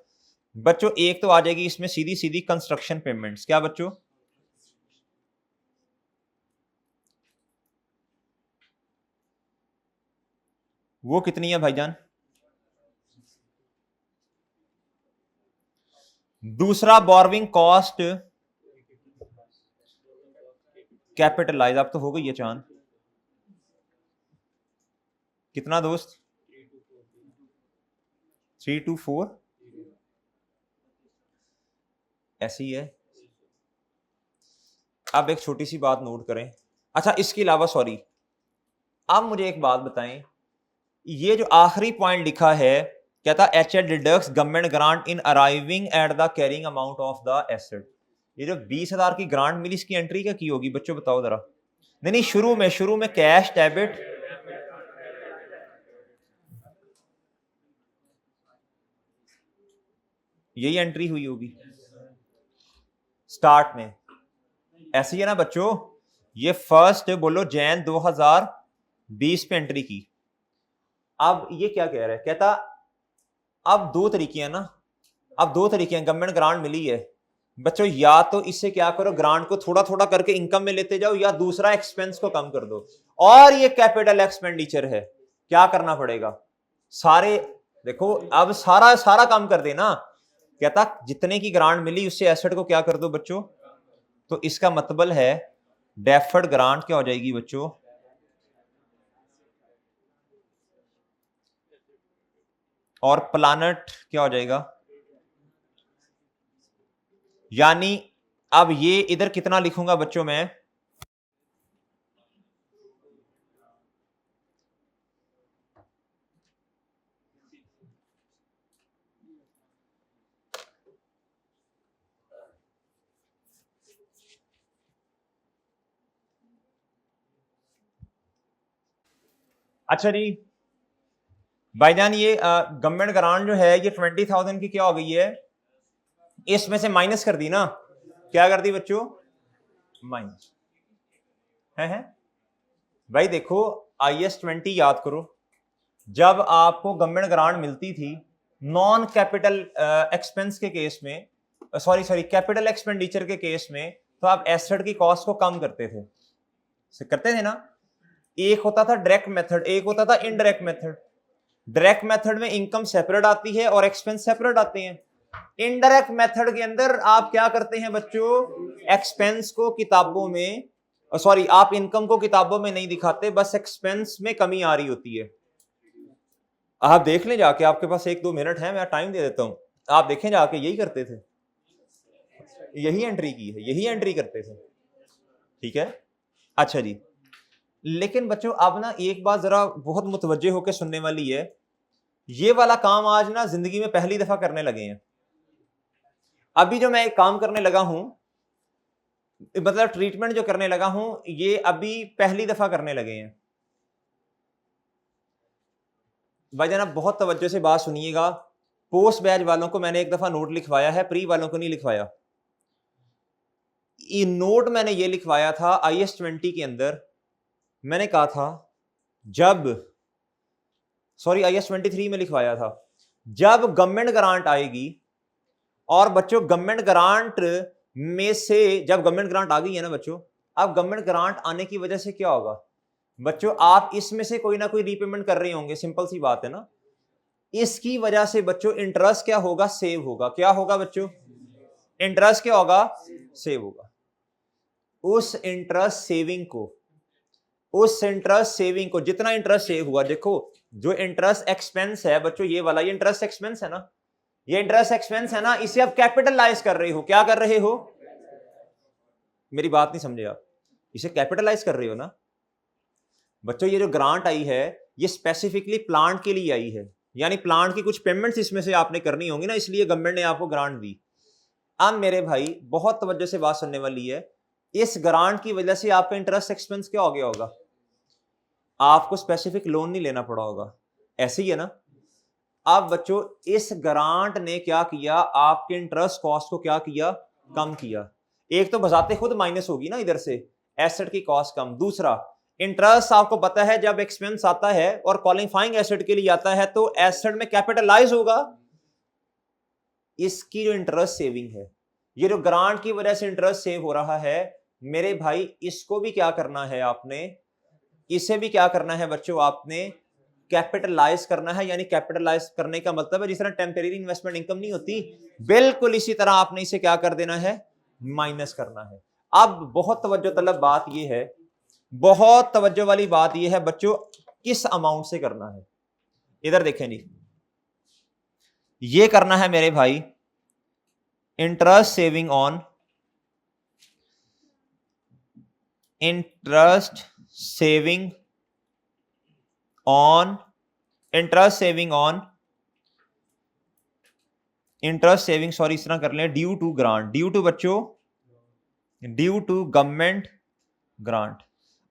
बच्चों। एक तो आ जाएगी इसमें सीधी सीधी कंस्ट्रक्शन पेमेंट्स, क्या बच्चों? वो कितनी है भाईजान? दूसरा बोरविंग कॉस्ट कैपिटलाइज, अब तो हो गई है चांद। कितना दोस्त? 324 ऐसी है। अब एक छोटी सी बात नोट करें, अच्छा इसके अलावा सॉरी, अब मुझे एक बात बताएं, ये जो आखिरी पॉइंट लिखा है क्या था, H deducts government grant in arriving at the carrying amount of the asset. ये जो 20,000 की ग्रांट मिली इसकी एंट्री क्या की होगी बच्चों बताओ जरा। नहीं शुरू में कैश डेबिट, यही एंट्री हुई होगी स्टार्ट में, ऐसी है ना बच्चों। ये फर्स्ट बोलो जैन 2020 पे एंट्री की। अब ये क्या कह रहा है, कहता अब दो तरीके हैं ना, अब दो तरीके हैं, गवर्नमेंट ग्रांट मिली है बच्चों, या तो इससे क्या करो ग्रांट को थोड़ा थोड़ा करके इनकम में लेते जाओ, या दूसरा एक्सपेंस को कम कर दो। और ये कैपिटल एक्सपेंडिचर है, क्या करना पड़ेगा? सारे देखो अब सारा सारा काम कर देना। कहता जितने की ग्रांट मिली उससे एसेट को क्या कर दो बच्चों। तो इसका मतलब है डेफर्ड ग्रांट क्या हो जाएगी बच्चों, और प्लानट क्या हो जाएगा। यानी अब ये इधर कितना लिखूंगा बच्चों मैं, अच्छा जी भाईजान ये गवर्नमेंट ग्रांट जो है ये 20,000 की क्या हो गई है, इसमें से माइनस कर दी ना, क्या कर दी बच्चों, माइनस है भाई। देखो IS-20 याद करो, जब आपको गवर्नमेंट ग्रांट मिलती थी नॉन कैपिटल एक्सपेंस के केस में, सॉरी कैपिटल एक्सपेंडिचर के केस में, तो आप एसेट की कॉस्ट को कम करते थे ना। एक होता था डायरेक्ट मेथड, एक होता था इनडायरेक्ट मेथड। डायरेक्ट मेथड में इनकम सेपरेट आती है और एक्सपेंस सेपरेट आते हैं। इनडायरेक्ट मेथड के अंदर आप क्या करते हैं बच्चों, एक्सपेंस को किताबों में, सॉरी आप इनकम को किताबों में नहीं दिखाते, बस एक्सपेंस में कमी आ रही होती है। आप देख लें जाके, आपके पास 1-2 मिनट है, मैं टाइम दे देता हूं, आप देखें जाके, यही करते थे, यही एंट्री की है, यही एंट्री करते थे, ठीक है। अच्छा जी, लेकिन बच्चों अब ना एक बात जरा बहुत मुतवज्जे होकर सुनने वाली है, ये वाला काम आज ना जिंदगी में पहली दफा करने लगे हैं। अभी जो मैं एक काम करने लगा हूं, मतलब ट्रीटमेंट जो करने लगा हूं, ये अभी पहली दफा करने लगे हैं। भाई जनाब बहुत तवज्जो से बात सुनिएगा, पोस्ट बैच वालों को मैंने एक दफा नोट लिखवाया है, प्री वालों को नहीं लिखवाया। ये नोट मैंने ये लिखवाया था IS-20 के अंदर, मैंने कहा था जब, सॉरी IS-23 में लिखवाया था, जब गवर्नमेंट ग्रांट आएगी, और बच्चों गवर्नमेंट ग्रांट में से जब गवर्नमेंट ग्रांट आ गई है ना बच्चों, अब गवर्नमेंट ग्रांट आने की वजह से क्या होगा, बच्चों आप इसमें से कोई ना कोई रीपेमेंट कर रहे होंगे, सिंपल सी बात है ना। इसकी वजह से बच्चों इंटरेस्ट क्या होगा, सेव होगा। क्या होगा बच्चों, इंटरेस्ट क्या होगा, सेव होगा। उस इंटरेस्ट सेविंग को जितना इंटरेस्ट सेव हुआ, देखो जो इंटरेस्ट एक्सपेंस है बच्चों, ये वाला, ये इंटरेस्ट एक्सपेंस है ना, ये इंटरेस्ट एक्सपेंस है ना, इसे आप कैपिटलाइज कर रहे हो। क्या कर रहे हो, मेरी बात नहीं समझे आप, इसे कैपिटलाइज कर रहे हो ना बच्चों। ये जो ग्रांट आई है ये स्पेसिफिकली प्लांट के लिए आई है, यानी प्लांट की कुछ पेमेंट्स इसमें से आपने करनी होंगी ना, इसलिए गवर्नमेंट ने आपको ग्रांट दी। अब मेरे भाई बहुत तवज्जो से बात सुनने वाली है, इस ग्रांट की वजह से आपका इंटरेस्ट एक्सपेंस क्या हो गया होगा, आपको स्पेसिफिक लोन नहीं लेना पड़ा होगा, ऐसे ही है ना। अब बच्चों इस ग्रांट ने क्या किया, आपके इंटरेस्ट कॉस्ट को क्या किया, कम किया। एक तो बजाते खुद माइनस होगी ना इधर से, एसेट की कॉस्ट कम। दूसरा, इंटरेस्ट आपको पता है जब एक्सपेंस आता है और क्वालिफाइंग एसेट के लिए आता है तो एसेट में कैपिटलाइज होगा। इसकी जो इंटरेस्ट सेविंग है, ये जो ग्रांट की वजह से इंटरेस्ट सेव हो रहा है मेरे भाई, इसको भी क्या करना है आपने, इसे भी क्या करना है बच्चों, आपने कैपिटलाइज करना है। यानी कैपिटलाइज करने का मतलब है जिस तरह टेम्परेरी इन्वेस्टमेंट इनकम नहीं होती, बिल्कुल इसी तरह आपने इसे क्या कर देना है, माइनस करना है। अब बहुत तवज्जो तलब बात यह है, बहुत तवज्जो वाली बात यह है बच्चों, किस अमाउंट से करना है। इधर देखें जी, ये करना है मेरे भाई interest saving on, interest saving on, interest saving sorry इस तरह कर लें, due to grant, due to बच्चों, ड्यू टू गवर्नमेंट ग्रांट।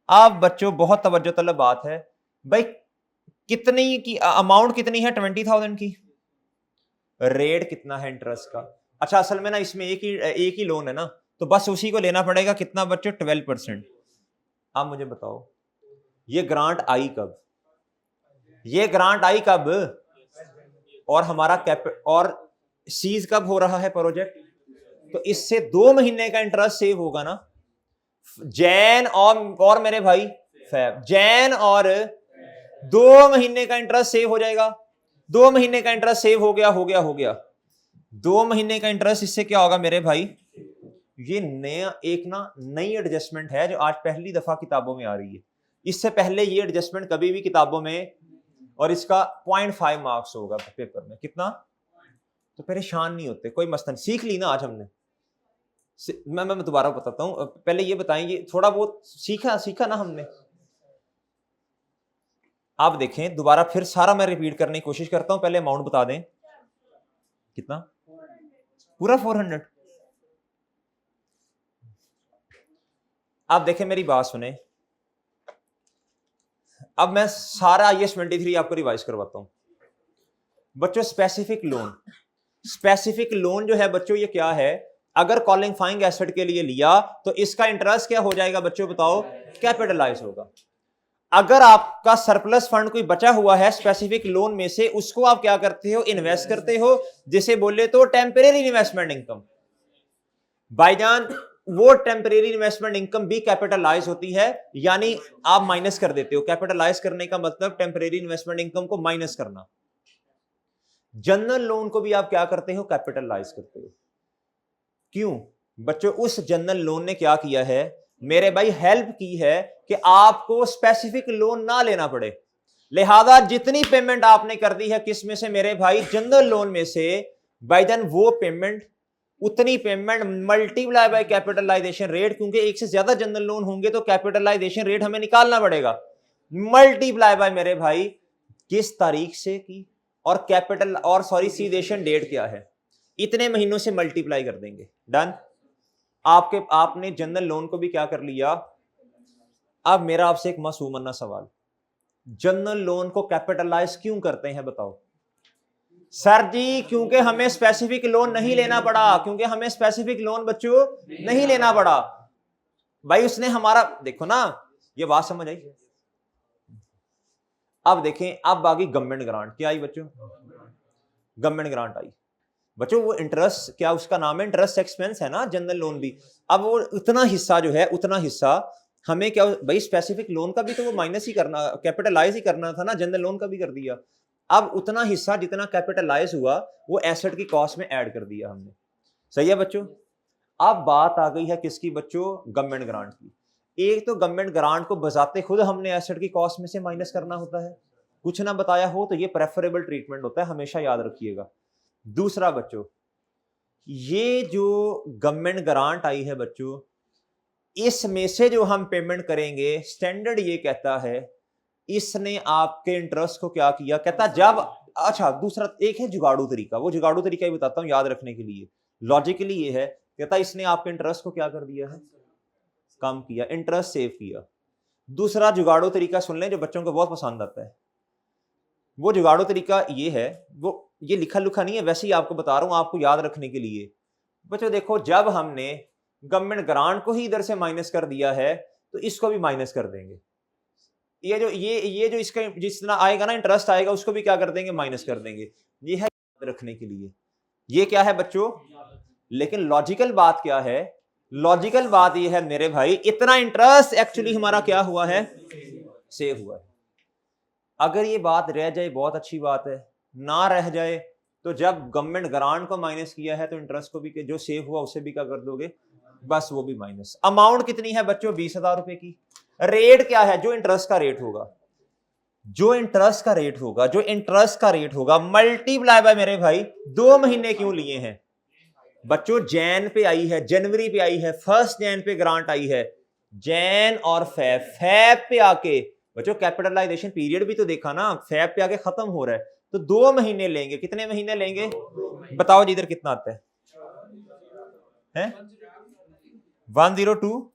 अब बच्चों बहुत तवज्जो तलब बात है भाई, कितनी की अमाउंट कितनी है, 20,000 की। रेट कितना है इंटरेस्ट का, अच्छा असल में ना इसमें एक ही लोन है ना, तो बस उसी को लेना पड़ेगा। कितना बच्चों, 12%। अब मुझे बताओ ये ग्रांट आई कब, ये ग्रांट आई कब, और हमारा और सीज कब हो रहा है प्रोजेक्ट, तो इससे 2 महीने का इंटरेस्ट सेव होगा ना। जैन और मेरे भाई फैब, जैन और 2 महीने का इंटरेस्ट सेव हो जाएगा। 2 महीने का इंटरेस्ट सेव हो गया 2 महीने का इंटरेस्ट, इससे क्या होगा मेरे भाई, ये नया एक ना नई एडजस्टमेंट है जो आज पहली दफा किताबों में आ रही है। इससे पहले ये एडजस्टमेंट कभी भी किताबों में, और इसका 0.5 मार्क्स होगा पेपर में, कितना, तो परेशान नहीं होते, कोई मसला नहीं, सीख ली ना आज हमने। मैं दोबारा बताता हूं, पहले ये बताएं, ये थोड़ा बहुत सीखा ना हमने। आप देखें दोबारा फिर सारा मैं रिपीट करने की कोशिश करता हूं, पहले अमाउंट बता दें कितना, पूरा 400। आप देखें मेरी बात सुने, अब मैं सारा IAS 23 आपको रिवाइज करवाता हूं बच्चों। स्पेसिफिक लोन जो है बच्चों, ये क्या है, अगर क्वालिफाइंग एसेट के लिए लिया तो इसका इंटरेस्ट क्या हो जाएगा बच्चों, बताओ, कैपिटलाइज होगा। अगर आपका सरप्लस फंड कोई बचा हुआ है स्पेसिफिक लोन में से, उसको आप क्या करते हो, इन्वेस्ट करते हो, जिसे बोले तो टेम्परेरी इन्वेस्टमेंट इनकम। भाईजान वो टेम्परेरी इन्वेस्टमेंट इनकम भी कैपिटलाइज होती है, यानी आप माइनस कर देते हो। कैपिटलाइज करने का मतलब टेम्परेरी इन्वेस्टमेंट इनकम को माइनस करना। जनरल लोन को भी आप क्या करते हो, कैपिटलाइज करते हो। क्यों बच्चों, उस जनरल लोन ने क्या किया है मेरे भाई, हेल्प की है कि आपको स्पेसिफिक लोन ना लेना पड़े। लिहाजा जितनी पेमेंट आपने कर दी है किस में से मेरे भाई, जनरल लोन में से, भाईजान वो पेमेंट, उतनी payment multiply by capitalisation rate, क्योंकि एक से ज्यादा जनरल लोन होंगे तो कैपिटलाइजेशन रेट हमें निकालना पड़ेगा। मल्टीप्लाई बाय मेरे भाई किस तारीख से की, और कैपिटल और सीदेशन डेट क्या है, इतने महीनों से मल्टीप्लाई कर देंगे। डन। आपने जनरल लोन को भी क्या कर लिया। अब मेरा आपसे एक मासूमाना सवाल, जनरल लोन को कैपिटलाइज क्यों करते हैं बताओ। सर जी क्योंकि हमें स्पेसिफिक लोन नहीं लेना पड़ा, क्योंकि हमें स्पेसिफिक लोन बच्चों नहीं लेना पड़ा। भाई उसने हमारा, देखो ना ये बात समझ आई। अब देखें, अब आ गई गवर्नमेंट ग्रांट। क्या आई बच्चों, गवर्नमेंट ग्रांट आई बच्चों। वो इंटरेस्ट क्या, उसका नाम है इंटरेस्ट एक्सपेंस है ना, जनरल लोन भी। अब वो उतना हिस्सा जो है, उतना हिस्सा हमें क्या भाई, स्पेसिफिक लोन का भी तो वो माइनस ही करना, कैपिटलाइज ही करना था ना, जनरल लोन का भी कर दिया। अब उतना हिस्सा जितना कैपिटलाइज हुआ वो एसेट की कॉस्ट में ऐड कर दिया हमने। सही है बच्चों। अब बात आ गई है किसकी बच्चों, गवर्नमेंट ग्रांट की। एक तो गवर्नमेंट ग्रांट को बजाते खुद हमने एसेट की कॉस्ट में से माइनस करना होता है, कुछ ना बताया हो तो ये प्रेफरेबल ट्रीटमेंट होता है, हमेशा याद रखिएगा। दूसरा बच्चों, ये जो गवर्नमेंट ग्रांट आई है बच्चों, इसमें से जो हम पेमेंट करेंगे, स्टैंडर्ड ये कहता है, इसने आपके इंटरेस्ट को क्या किया, कहता जब, अच्छा दूसरा एक है जुगाड़ू तरीका, वो जुगाड़ू तरीका ही बताता हूं याद रखने के लिए। लॉजिकली ये है, कहता इसने आपके इंटरेस्ट को क्या कर दिया है, कम किया, इंटरेस्ट सेव किया। दूसरा जुगाड़ू तरीका सुन लें जो बच्चों को बहुत पसंद आता है, वो जुगाड़ू तरीका ये है, वो ये लिखा लुखा नहीं है, वैसे ही आपको बता रहा हूं आपको याद रखने के लिए। बच्चों देखो, जब हमने गवर्नमेंट ग्रांट को ही इधर से माइनस कर दिया है तो इसको भी माइनस कर देंगे। ये जो इसका जितना आएगा ना इंटरेस्ट आएगा उसको भी क्या कर देंगे, माइनस कर देंगे। ये है याद रखने के लिए। ये क्या है बच्चों, लेकिन लॉजिकल बात क्या है, लॉजिकल बात ये है मेरे भाई, इतना इंटरेस्ट एक्चुअली हमारा क्या हुआ है, सेव हुआ है। अगर ये बात रह जाए बहुत अच्छी बात है, ना रह जाए तो जब गवर्नमेंट ग्रांट को माइनस किया है तो इंटरेस्ट को भी जो सेव हुआ उसे भी क्या कर दोगे, बस वो भी माइनस। अमाउंट कितनी है बच्चों, 20,000 रुपए की। रेट क्या है, जो इंटरेस्ट का रेट होगा, जो इंटरेस्ट का रेट होगा, जो इंटरेस्ट का रेट होगा मल्टीप्लाई बाय मेरे भाई 2 महीने क्यों लिए हैं बच्चों, जैन पे आई है, जनवरी पे आई है, 1 जैन पे ग्रांट आई है, जैन और फैब पे आके बच्चों कैपिटलाइजेशन पीरियड भी तो देखा ना, फैब पे आके खत्म हो रहा है, तो 2 महीने लेंगे। कितने महीने लेंगे बताओ जी, इधर कितना आता है 102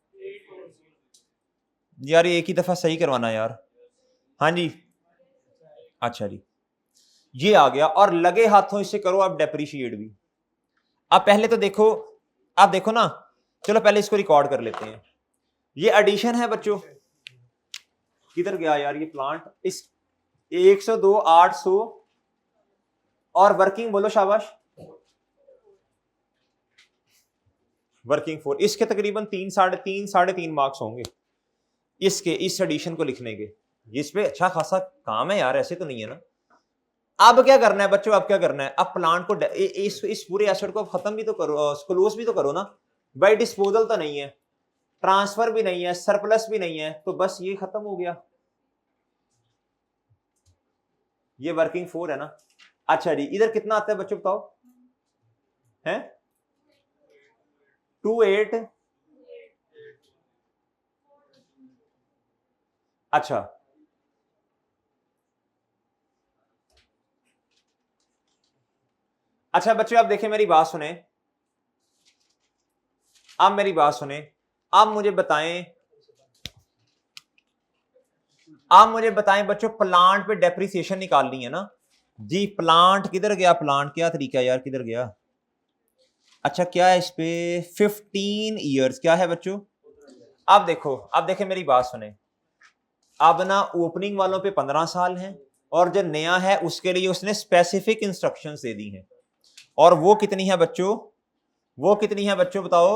यार, ये एक ही दफा सही करवाना यार। हाँ जी, अच्छा जी, ये आ गया, और लगे हाथों इससे करो आप डेप्रिशिएट भी। अब पहले तो देखो, आप देखो ना, चलो पहले इसको रिकॉर्ड कर लेते हैं। ये एडिशन है बच्चों, किधर गया यार ये प्लांट, इस 102 800 और वर्किंग बोलो शाबाश, वर्किंग फोर, इसके तकरीबन 3 साढ़े तीन मार्क्स होंगे इसके, इस एडिशन को लिखने के। इस पे अच्छा खासा काम है यार, ऐसे तो नहीं है ना। अब क्या करना है बच्चों, अब क्या करना है, अब प्लांट को इस पूरे एसेट को खत्म भी तो करो, क्लोज भी तो करो ना भाई। डिस्पोजल तो नहीं है, ट्रांसफर भी नहीं है, सरप्लस भी नहीं है, तो बस ये खत्म हो गया। ये वर्किंग फोर है ना। अच्छा जी, इधर कितना आता है बच्चों बताओ, है 28, अच्छा अच्छा बच्चों, आप देखें मेरी बात सुने, आप मेरी बात सुने, आप मुझे बताएं, आप मुझे बताएं बच्चों, प्लांट पे डेप्रिसिएशन निकालनी है ना जी। प्लांट किधर गया, प्लांट क्या तरीका यार, किधर गया, अच्छा क्या है इस पे 15 ईयर्स, क्या है बच्चों। अब देखो, अब देखें मेरी बात सुने, अब ना ओपनिंग वालों पे 15 साल हैं, और जो नया है उसके लिए उसने स्पेसिफिक इंस्ट्रक्शंस दे दी हैं, और वो कितनी है बच्चों, वो कितनी है बच्चों बताओ,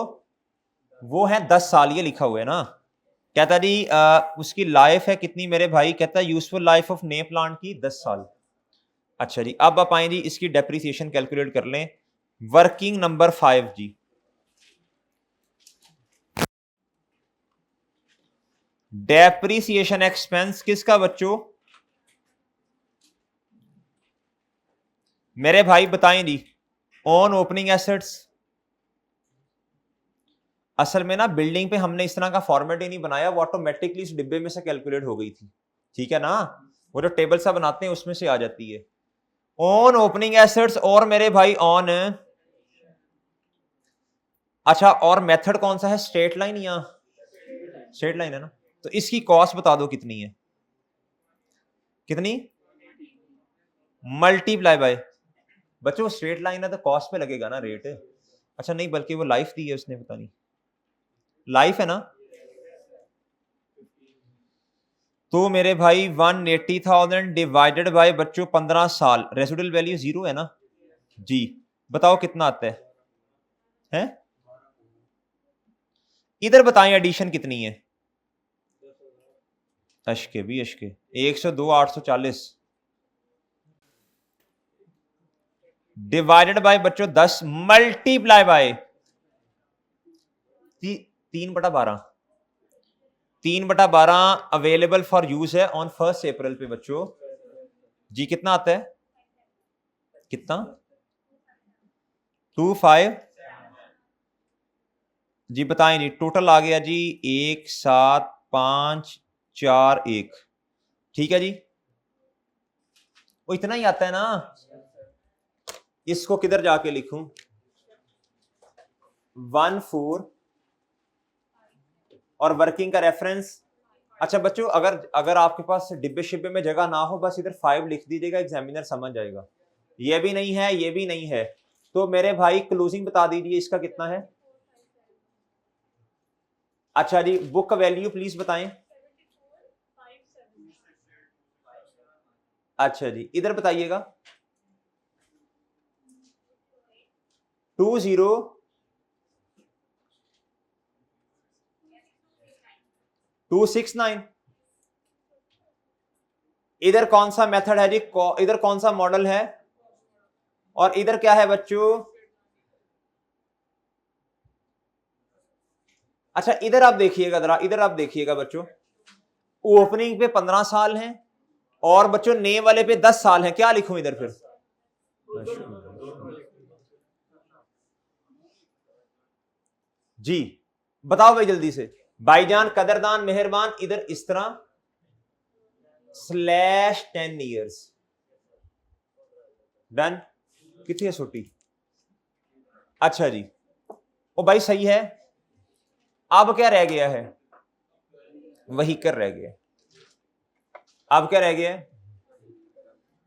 वो है 10 साल, ये लिखा हुआ है ना। कहता जी उसकी लाइफ है कितनी मेरे भाई, कहता यूजफुल लाइफ ऑफ नए प्लांट की 10 साल। अच्छा जी, अब आप आए जी इसकी डेप्रिसिएशन कैलकुलेट कर लें। वर्किंग नंबर 5 जी, डेप्रिसिएशन एक्सपेंस किसका बच्चों, मेरे भाई बताएं जी, ऑन ओपनिंग एसेट्स। असल में ना बिल्डिंग पे हमने इस तरह का फॉर्मेट ही नहीं बनाया, वो ऑटोमेटिकली इस डिब्बे में से कैलकुलेट हो गई थी, ठीक है ना, वो जो टेबल सा बनाते हैं उसमें से आ जाती है। ऑन ओपनिंग एसेट्स, और मेरे भाई ऑन, अच्छा और मेथड कौन सा है, स्ट्रेट लाइन या स्ट्रेट लाइन है ना, तो इसकी कॉस्ट बता दो कितनी है, कितनी, मल्टीप्लाई बाय, बच्चों स्ट्रेट लाइन है तो कॉस्ट पे लगेगा ना रेट। अच्छा नहीं, बल्कि वो लाइफ दी है उसने, पता नहीं लाइफ है ना, तो मेरे भाई 180,000 डिवाइडेड बाय बच्चों 15 साल, रेसिडुअल वैल्यू 0 है ना जी। बताओ कितना आता है? इधर बताएं एडिशन कितनी है, अशके भी अशके 102 840 डिवाइडेड बाय बच्चों 10 multiply by 3/12 available for use है ऑन 1 अप्रैल पे बच्चों जी। कितना आता है? कितना? 25 जी बताएं जी। टोटल आ गया जी 17541। ठीक है जी, वो इतना ही आता है ना। इसको किधर जाके लिखूं? 14 और वर्किंग का रेफरेंस। अच्छा बच्चों, अगर आपके पास डिब्बे शिब्बे में जगह ना हो, बस इधर 5 लिख दीजिएगा, एग्जामिनर समझ जाएगा। ये भी नहीं है, ये भी नहीं है, तो मेरे भाई क्लोजिंग बता दीजिए इसका कितना है। अच्छा जी, बुक का वैल्यू प्लीज बताएं। अच्छा जी, इधर बताइएगा 20269। इधर कौन सा मेथड है जी? इधर कौन सा मॉडल है? और इधर क्या है बच्चों? अच्छा इधर आप देखिएगा जरा, इधर आप देखिएगा बच्चों, ओपनिंग पे 15 साल हैं और बच्चों नेम वाले पे 10 साल हैं। क्या लिखूं इधर फिर? जी बताओ भाई जल्दी से। भाईजान, कदरदान, मेहरबान, इधर इस तरह /10 ईयर्स। डन। कितनी है छोटी? अच्छा जी, ओ भाई सही है। अब क्या रह गया है? वहीकल रह गया। अब क्या रह गया?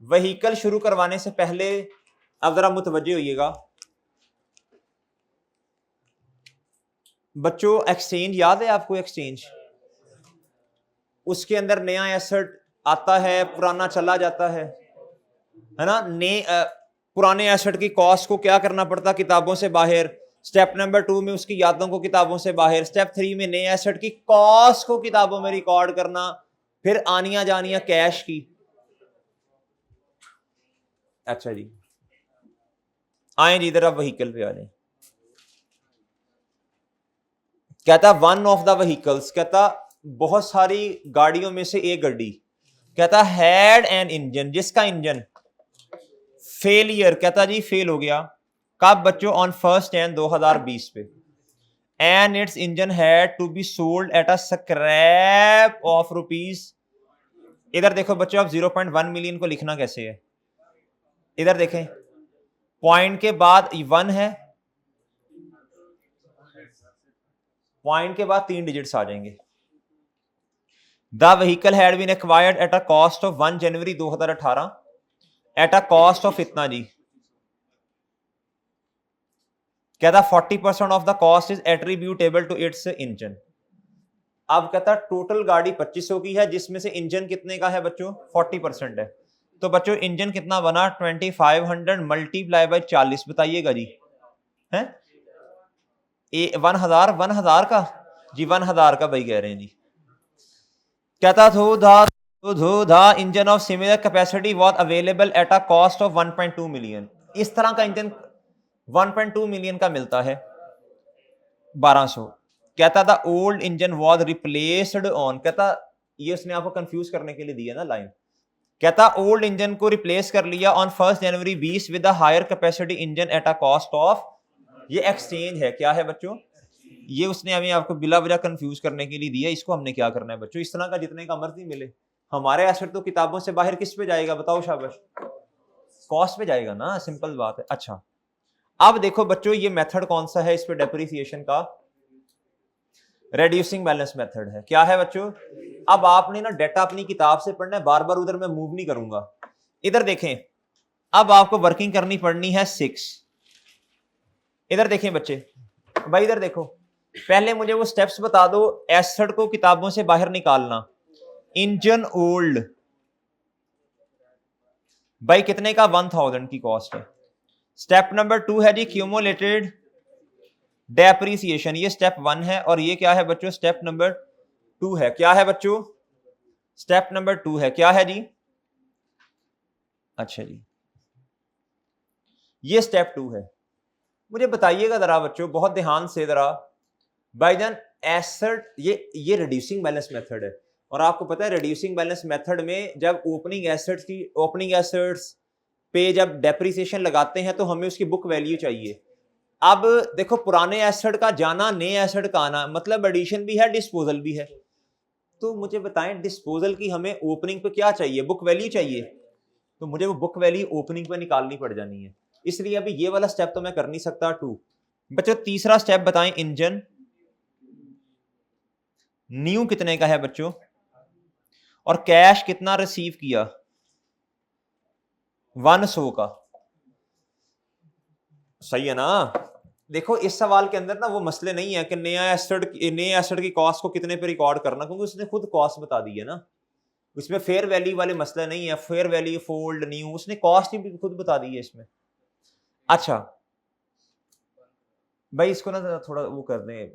वहीकल शुरू करवाने से पहले अब जरा मुतवज्जे होइएगा बच्चों। एक्सचेंज याद है आपको? एक्सचेंज, उसके अंदर नया एसेट आता है, पुराना चला जाता है ना। पुराने एसेट की कॉस्ट को क्या करना पड़ता? किताबों से बाहर। स्टेप नंबर 2 में उसकी यादों को किताबों से बाहर। स्टेप 3 में नए एसेट की कॉस्ट को किताबों में रिकॉर्ड करना, फिर आनिया जानिया कैश की। अच्छा जी, आए जी इधर, अब व्हीकल पे आ जाए। कहता वन ऑफ द व्हीकल्स, कहता बहुत सारी गाड़ियों में से एक गाड़ी, कहता हैड एन इंजन, जिसका इंजन फेलियर, कहता जी फेल हो गया। कब बच्चों? ऑन 1 जनवरी 2020 पे। And its engine had to be sold at a scrap of rupees. इधर देखो बच्चों, आप 0.1 मिलियन को लिखना कैसे है? इधर देखें, पॉइंट के बाद 1 है, पॉइंट के बाद 3 डिजिट्स आ जाएंगे। The vehicle had been acquired at a cost of 1 January 2018 at a cost of इतना जी। कहता 40% of the cost is attributable to its engine. अब कहता टोटल गाड़ी 2500 की है, जिसमें से इंजन कितने का है बच्चों? 40% है। तो बच्चों इंजन कितना बना? 2500 मल्टीप्लाई बाय 40, बताइएगा जी। है 1000 का जी, 1000 का भाई कह रहे हैं जी। कहता था engine of similar capacity was available at a cost of 1.2 million. इस तरह का इंजन 1.2 मिलियन का मिलता है 1200। कहता था old engine was replaced on, कहता ये उसने आपको कंफ्यूज करने के लिए दिया ना लाइन। कहता ओल्ड इंजन को रिप्लेस कर लिया on 1 January 20 with higher capacity engine at a cost of. ये एक्सचेंज है। क्या है बच्चों? ये उसने हमें आपको बिला वजह कंफ्यूज करने के लिए दिया। इसको हमने क्या करना है बच्चों? इस तरह का जितने का मर्जी मिले, हमारे एसेट तो किताबों से बाहर किस पे जाएगा बताओ? शाबाश, कॉस्ट पे जाएगा ना, सिंपल बात है। अच्छा अब देखो बच्चों, ये मेथड कौन सा है इस पे डेप्रिसिएशन का? रेड्यूसिंग बैलेंस मेथड है। क्या है बच्चों? अब आपने ना डेटा अपनी किताब से पढ़ना है, बार बार उधर मैं मूव नहीं करूंगा। इधर देखें, अब आपको वर्किंग करनी पड़नी है 6। इधर देखें बच्चे, भाई इधर देखो, पहले मुझे वो स्टेप्स बता दो एसेट को किताबों से बाहर निकालना। इंजन ओल्ड भाई कितने का? 1000 की कॉस्ट है। स्टेप नंबर 2 है जी क्यूमुलेटेड डेप्रिसिएशन, ये स्टेप 1 है। और ये क्या है बच्चों? स्टेप नंबर 2 है। क्या है बच्चों? स्टेप नंबर 2 है। क्या है जी? अच्छा जी, ये स्टेप 2 है। मुझे बताइएगा जरा बच्चों, बहुत ध्यान से जरा। बाय देन एसेट, ये रिड्यूसिंग बैलेंस मेथड है, और आपको पता है रिड्यूसिंग बैलेंस मेथड में जब ओपनिंग एसेट्स पे जब डेप्रिसिएशन लगाते हैं तो हमें उसकी बुक वैल्यू चाहिए। अब देखो, पुराने एसेट का जाना, नए एसेट का आना, मतलब एडिशन भी है, डिस्पोजल भी है। तो मुझे बताएं, डिस्पोजल की हमें ओपनिंग पे क्या चाहिए? बुक वैल्यू चाहिए। तो मुझे वो बुक वैल्यू ओपनिंग पे निकालनी पड़ जानी है, इसलिए अभी ये वाला स्टेप तो मैं कर नहीं सकता 2। बच्चों तीसरा स्टेप बताएं, इंजन न्यू कितने का है बच्चों, और कैश कितना रिसीव किया? 100 का। सही है ना? देखो इस सवाल के अंदर ना वो मसले नहीं है कि नए एसेट की कॉस्ट को कितने पे रिकॉर्ड करना, क्योंकि उसने खुद कॉस्ट बता दी है ना। उसमें फेयर वैल्यू वाले मसले नहीं है, फेयर वैल्यू फोल्ड न्यू, उसने कॉस्ट ही खुद बता दी है इसमें। अच्छा भाई, इसको ना थोड़ा वो कर दें,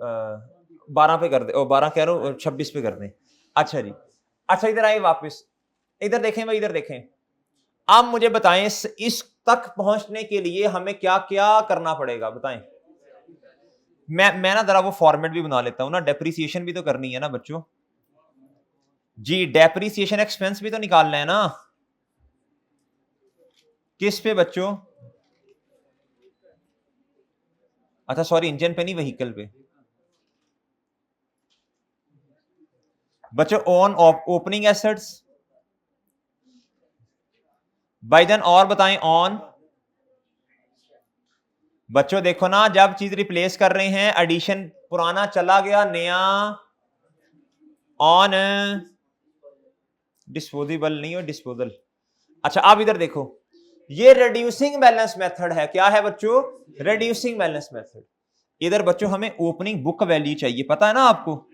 12 पे कर दे, 12 कह रहा हूँ, 26 पे कर दें। अच्छा जी, अच्छा इधर आए वापस, इधर देखें भाई, इधर देखें। अब मुझे बताएं, इस तक पहुंचने के लिए हमें क्या क्या करना पड़ेगा, बताएं। मैं ना जरा वो फॉर्मेट भी बना लेता हूं ना, डेप्रिसिएशन भी तो करनी है ना बच्चों जी, डेप्रिसिएशन एक्सपेंस भी तो निकालना है ना। किस पे बच्चों? अच्छा सॉरी, इंजन पे नहीं, व्हीकल पे। बच्चों on opening assets by then, और बताएं ऑन। बच्चों देखो ना, जब चीज रिप्लेस कर रहे हैं, एडिशन पुराना चला गया, नया ऑन डिस्पोजेबल नहीं हो, डिस्पोजल। अच्छा अब इधर देखो, ये रिड्यूसिंग बैलेंस मेथड है। क्या है बच्चों? Reducing balance method. इधर बच्चों हमें ओपनिंग बुक वैल्यू चाहिए, पता है ना आपको?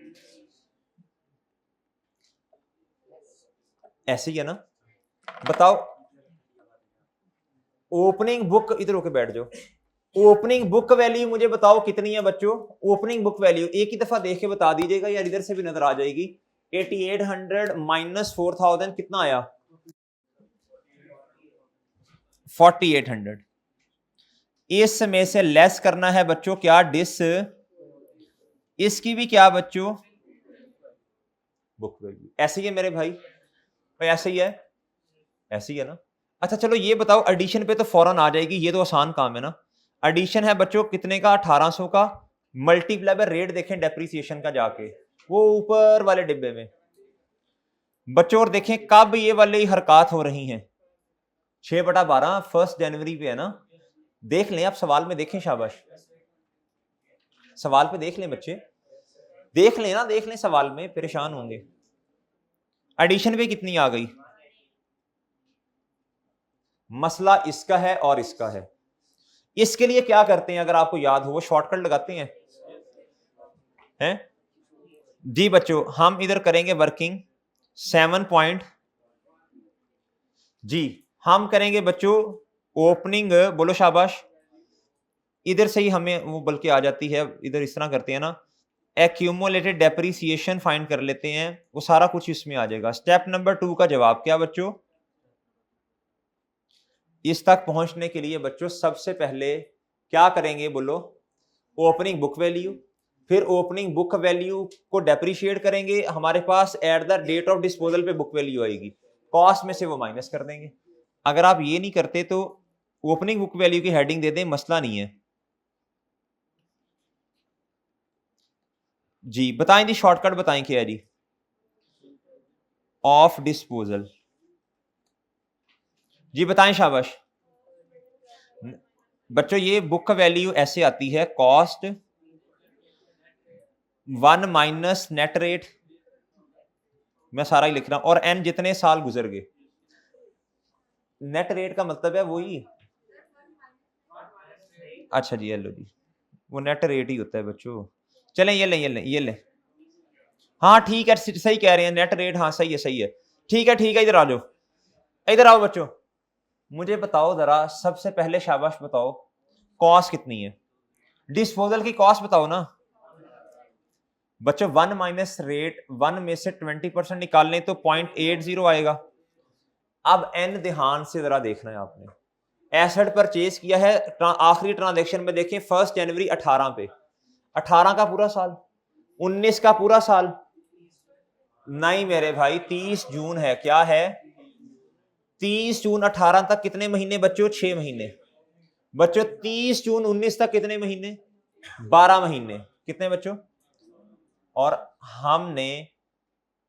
ऐसे ही है ना? बताओ, ओपनिंग बुक, इधर होके बैठ जाओ। ओपनिंग बुक वैल्यू मुझे बताओ कितनी है बच्चों? ओपनिंग बुक वैल्यू एक ही दफा देख के बता दीजिएगा, यार इधर से भी नजर आ जाएगी। 8800 माइनस 4000 कितना आया? 4800। इसमें से लेस करना है बच्चों क्या? डिस, इसकी भी क्या बच्चों? Book value. ऐसे ही है मेरे भाई, ऐसे ही है, ऐसे ही है ना? अच्छा चलो ये बताओ, एडिशन पे तो फौरन आ जाएगी, ये तो आसान काम है ना। एडिशन है बच्चों कितने का? 1800 का। मल्टीप्लाई बाय रेट देखें डेप्रिसिएशन का जाके, वो ऊपर वाले डिब्बे में बच्चों, और देखें कब ये वाली हरकत हो रही हैं। 6/12 1 जनवरी पे है ना। देख लें आप, सवाल में देखें, शाबाश, सवाल पे देख लें बच्चे, देख लें ना, देख लें सवाल में, परेशान होंगे। एडिशन पे कितनी आ गई? मसला इसका है और इसका है। इसके लिए क्या करते हैं, अगर आपको याद हो, वो शॉर्टकट लगाते हैं जी बच्चों। हम इधर करेंगे वर्किंग 7 पॉइंट जी, हम करेंगे बच्चों ओपनिंग, बोलो शाबाश। इधर से ही हमें वो बल्कि आ जाती है, इधर इस तरह करते हैं ना, एक्यूमुलेटेड डेप्रिसिएशन फाइंड कर लेते हैं, वो सारा कुछ इसमें आ जाएगा। स्टेप नंबर 2 का जवाब क्या बच्चों? इस तक पहुंचने के लिए बच्चों सबसे पहले क्या करेंगे, बोलो? ओपनिंग बुक वैल्यू, फिर ओपनिंग बुक वैल्यू को डेप्रिशिएट करेंगे, हमारे पास at the date of disposal पे बुक वैल्यू आएगी, कॉस्ट में से वो माइनस कर देंगे। अगर आप ये नहीं करते तो ओपनिंग बुक वैल्यू की हेडिंग दे दें, मसला नहीं है जी। बताएं जी, शॉर्टकट बताएं क्या है जी? ऑफ डिस्पोजल जी, बताएं शाबाश। बच्चों ये बुक वैल्यू ऐसे आती है, कॉस्ट 1 माइनस नेट रेट, मैं सारा ही लिख रहा हूं, और एन जितने साल गुजर गए। नेट रेट का मतलब है वही, अच्छा जी, लो जी, वो नेट रेट ही होता है बच्चों। चलें ये लें, ये लें, ये लें, हाँ ठीक है, सही कह रहे हैं, नेट रेट, हाँ सही है, सही है, ठीक है, ठीक है। इधर आ जाओ, इधर आओ बच्चों, मुझे बताओ जरा सबसे पहले, शाबाश बताओ, कॉस्ट कितनी है? डिस्पोजल की कॉस्ट बताओ ना। बच्चों 1 माइनस रेट 1 में से 20% निकाल लें तो 0.80 आएगा। अब एन ध्यान से जरा देखना है आपने, एसेट परचेज किया है, आखिरी ट्रांजैक्शन में देखें 1 जनवरी 18 पे, 18 का पूरा साल, 19 का पूरा साल नहीं मेरे भाई, 30 जून है, क्या है 30 जून 18 तक कितने महीने बच्चों, 6 महीने। बच्चों 30 जून 19 तक कितने महीने, 12 महीने, कितने बच्चों। और हमने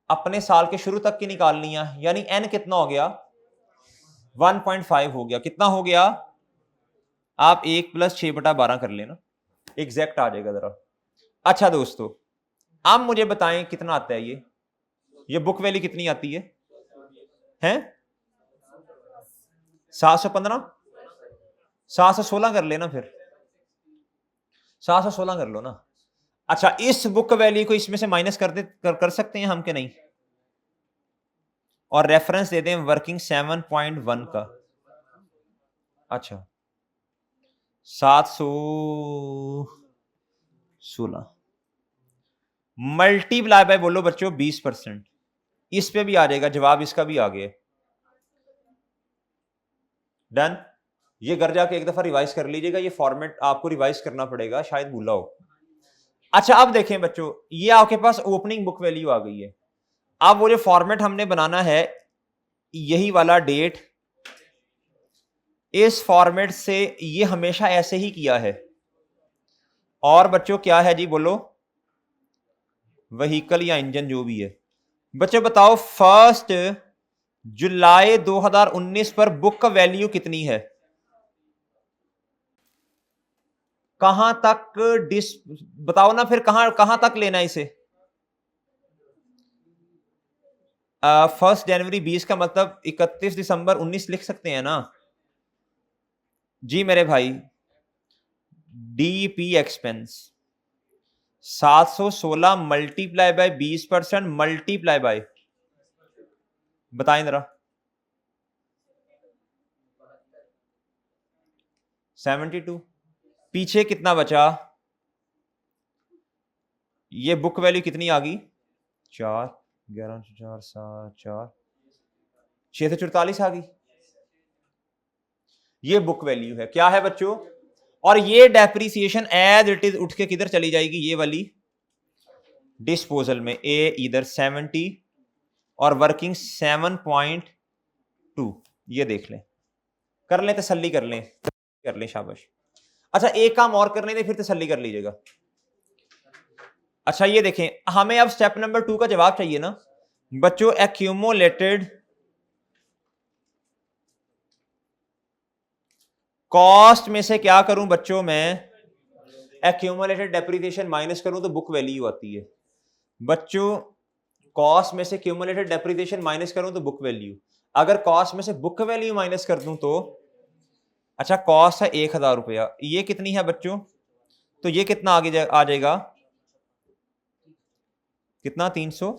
अपने साल के शुरू तक की निकालनी है, यानी एन कितना हो गया 1.5 हो गया, कितना हो गया, आप 1 + 6/12 कर लेना, एग्जैक्ट आ जाएगा जरा। अच्छा दोस्तों, अब मुझे बताएं कितना आता है ये बुक वैल्यू कितनी आती है, हैं 715, 716 कर लेना, फिर 716 कर लो ना। अच्छा, इस बुक वैल्यू को इसमें से माइनस कर सकते हैं हम कि नहीं, और रेफरेंस दे दें वर्किंग 7.1 का। अच्छा 716 मल्टीप्लाई बाय बोलो बच्चों 20%, इस पे भी आ जाएगा जवाब, इसका भी आ गया। डन। ये घर जाके एक दफा रिवाइज कर लीजिएगा, ये फॉर्मेट आपको रिवाइज करना पड़ेगा, शायद भूला हो। अच्छा अब देखें बच्चों, ये आपके पास ओपनिंग बुक वैल्यू आ गई है। अब वो जो फॉर्मेट हमने बनाना है, यही वाला डेट, इस फॉर्मेट से ये हमेशा ऐसे ही किया है। और बच्चों क्या है जी बोलो, व्हीकल या इंजन जो भी है। बच्चों बताओ 1 जुलाई 2019 पर बुक का वैल्यू कितनी है, कहां तक बताओ ना, फिर कहां कहां तक लेना है इसे। 1 जनवरी 20 का मतलब 31 दिसंबर 19 लिख सकते हैं ना जी मेरे भाई। DP expense 716 multiply by 20% multiply by, बताएं जरा 72, पीछे कितना बचा, ये बुक वैल्यू कितनी आ गई 4, 11, 4, 7, 4, 644 आ गई, ये बुक वैल्यू है, क्या है बच्चों। और ये डेप्रीसिएशन एज इट इज उठ के किधर चली जाएगी, ये वाली डिस्पोजल में, ए इधर 70 और वर्किंग 7.2, ये देख लें, कर लें तसल्ली कर लें, शाबाश। अच्छा एक काम और करने दे, फिर तसल्ली कर लीजिएगा। अच्छा ये देखें, हमें अब स्टेप नंबर 2 का जवाब चाहिए ना बच्चों। एक्यूमुलेटेड कॉस्ट में से क्या करूं बच्चों, मैं एक्यूमुलेटेड डेप्रिसिएशन माइनस करूं तो बुक वैल्यू आती है बच्चों। कॉस्ट में से क्यूमुलेटेड डेप्रिसिएशन माइनस करूं तो बुक वैल्यू, अगर कॉस्ट में से बुक वैल्यू माइनस कर दूं तो, अच्छा कॉस्ट है 1000 रुपया, ये कितनी है बच्चों, तो ये कितना आगे आ जाएगा, कितना 300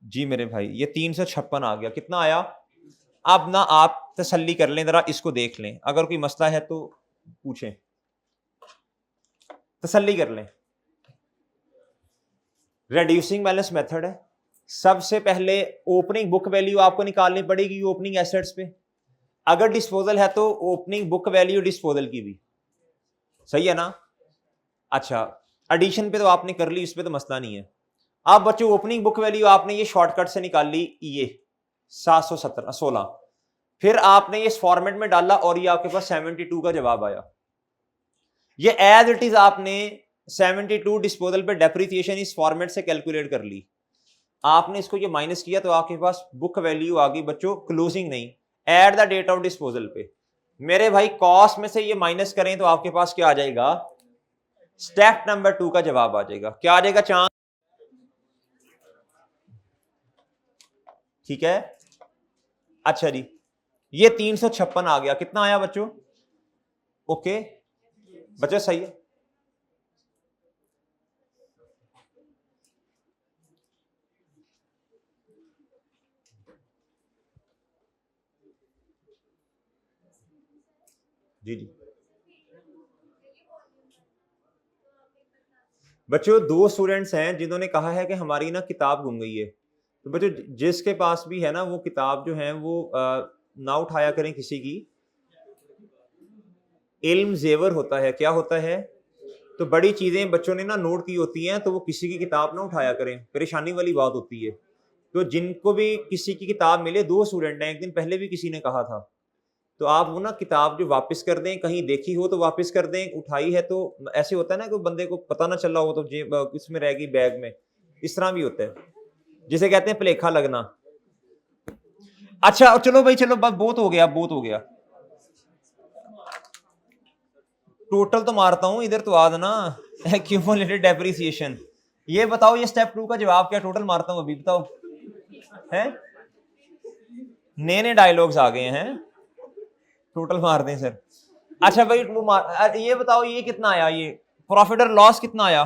जी मेरे भाई, ये 356 आ गया, कितना आया। अब ना आप तसल्ली कर लें जरा, इसको देख लें, अगर कोई मसला है तो पूछें, तसल्ली कर लें। रेड्यूसिंग बैलेंस मेथड है, सबसे पहले ओपनिंग बुक वैल्यू आपको निकालनी पड़ेगी ओपनिंग एसेट्स पे, अगर डिस्पोजल है तो ओपनिंग बुक वैल्यू डिस्पोजल की भी, सही है ना। अच्छा एडिशन पे तो आपने कर ली, इस पे तो मसला नहीं है। अब बच्चों ओपनिंग बुक वैल्यू आपने ये शॉर्टकट से निकाल ली, ये 716, फिर आपने ये इस फॉर्मेट में डाला और ये आपके पास 72 का जवाब आया। ये एज इट इज आपने 72 डिस्पोजल पे डेप्रिसिएशन इस फॉर्मेट से कैलकुलेट कर ली, आपने इसको ये माइनस किया तो आपके पास बुक वैल्यू आ गई बच्चों, क्लोजिंग नहीं, at the date of disposal पे। मेरे भाई कॉस्ट में से ये माइनस करें तो आपके पास क्या आ जाएगा, स्टेप नंबर 2 का जवाब आ जाएगा, क्या आ जाएगा चांस, ठीक है। अच्छा जी, ये 356 आ गया, कितना आया बच्चों, ओके बच्चों सही है। जी जी बच्चों 2 स्टूडेंट्स हैं जिन्होंने कहा है कि हमारी ना किताब गुम गई है। तो बच्चों जिसके पास भी है ना वो किताब जो है वो ना उठाया करें किसी की। इल्म जेवर होता है, क्या होता है? तो बड़ी चीजें बच्चों ने ना नोट की होती हैं तो वो किसी की किताब ना उठाया करें, परेशानी वाली बात होती है। तो जिनको भी किसी की किताब मिले, 2 स्टूडेंट हैं, एक दिन पहले भी किसी ने कहा था, तो आप वो ना किताब जो वापस कर दें, कहीं देखी हो तो वापस कर दें, उठाई है तो ऐसे होता है ना कि बंदे को पता ना चला हो तो जेब इसमें रह गई बैग में, इस तरह भी होता है, जिसे कहते हैं भुलेखा लगना। अच्छा चलो भाई चलो, बहुत हो गया, बहुत हो गया। टोटल तो मारता हूं, इधर तो आ देना। एक्यूमुलेटेड डेप्रिसिएशन, ये बताओ ये स्टेप 2 का जवाब क्या? टोटल मारता हूं अभी, बताओ। हैं नए नए डायलॉग्स आ गए हैं, टोटल मार दें सर। अच्छा भाई वो ये बताओ ये कितना आया, ये प्रॉफिट और लॉस कितना आया?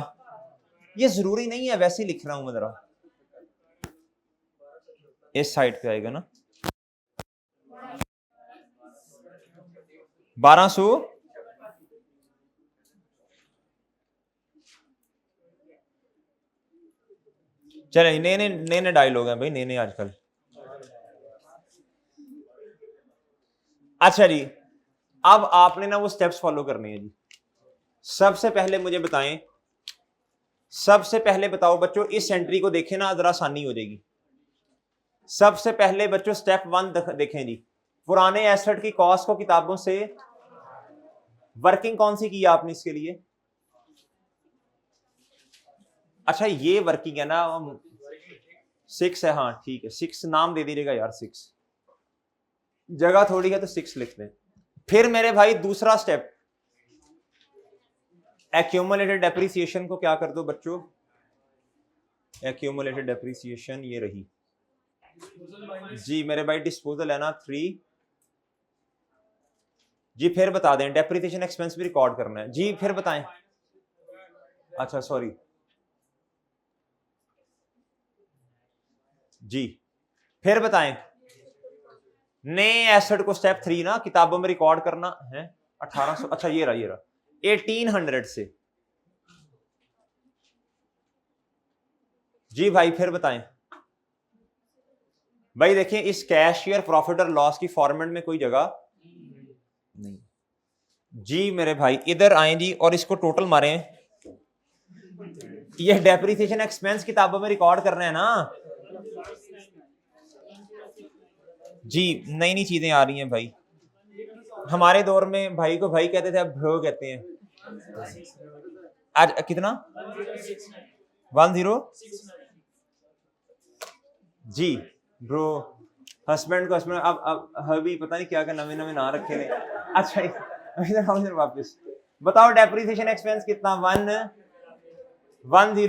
ये जरूरी नहीं है, वैसे ही लिख रहा हूं मैं, जरा इस साइड पे आएगा ना। 1200, चले नए नए डायलॉग हैं भाई, नए नए आजकल। अच्छा जी, अब आपने ना वो स्टेप्स फॉलो करने हैं जी। सबसे पहले मुझे बताएं, सबसे पहले बताओ बच्चों, इस एंट्री को देखें ना, जरा आसानी हो जाएगी। सबसे पहले बच्चों स्टेप 1 देखें जी, पुराने एसेट की कॉस्ट को किताबों से, वर्किंग कौन सी की आपने इसके लिए? अच्छा ये वर्किंग है ना, 6 है, हाँ ठीक है, 6 नाम दे दीजिएगा यार, 6 जगह थोड़ी है तो 6 लिख दें। फिर मेरे भाई दूसरा स्टेप, एक्यूमुलेटेड डेप्रिसिएशन को क्या कर दो बच्चों, एक्यूमुलेटेड डेप्रिसिएशन ये रही जी मेरे भाई, डिस्पोजल है ना 3 जी। फिर बता दें, डेप्रिसिएशन एक्सपेंस भी रिकॉर्ड करना है जी, फिर बताएं। अच्छा सॉरी जी, फिर बताएं। नए एसेट को स्टेप 3 ना किताबों में रिकॉर्ड करना है 1800, अच्छा ये रहा 1800 से जी भाई, फिर बताएं। भाई देखिए इस कैशियर प्रॉफिट और लॉस की फॉर्मेट में कोई जगह नहीं जी मेरे भाई, इधर आए जी और इसको टोटल मारें। ये डेप्रिसिएशन एक्सपेंस किताबों में रिकॉर्ड करना है ना जी, नई नई चीजें आ रही हैं भाई। हमारे दौर में भाई को भाई कहते थे, अब ब्रो कहते हैं। आज कितना 10 जी ब्रो, हस्बैंड को हस्बैंड, अब हबी पता नहीं क्या क्या नवे नवे ना रखे ने। अच्छा इधर वापस बताओ, डेप्रिसिएशन एक्सपेंस कितना? 10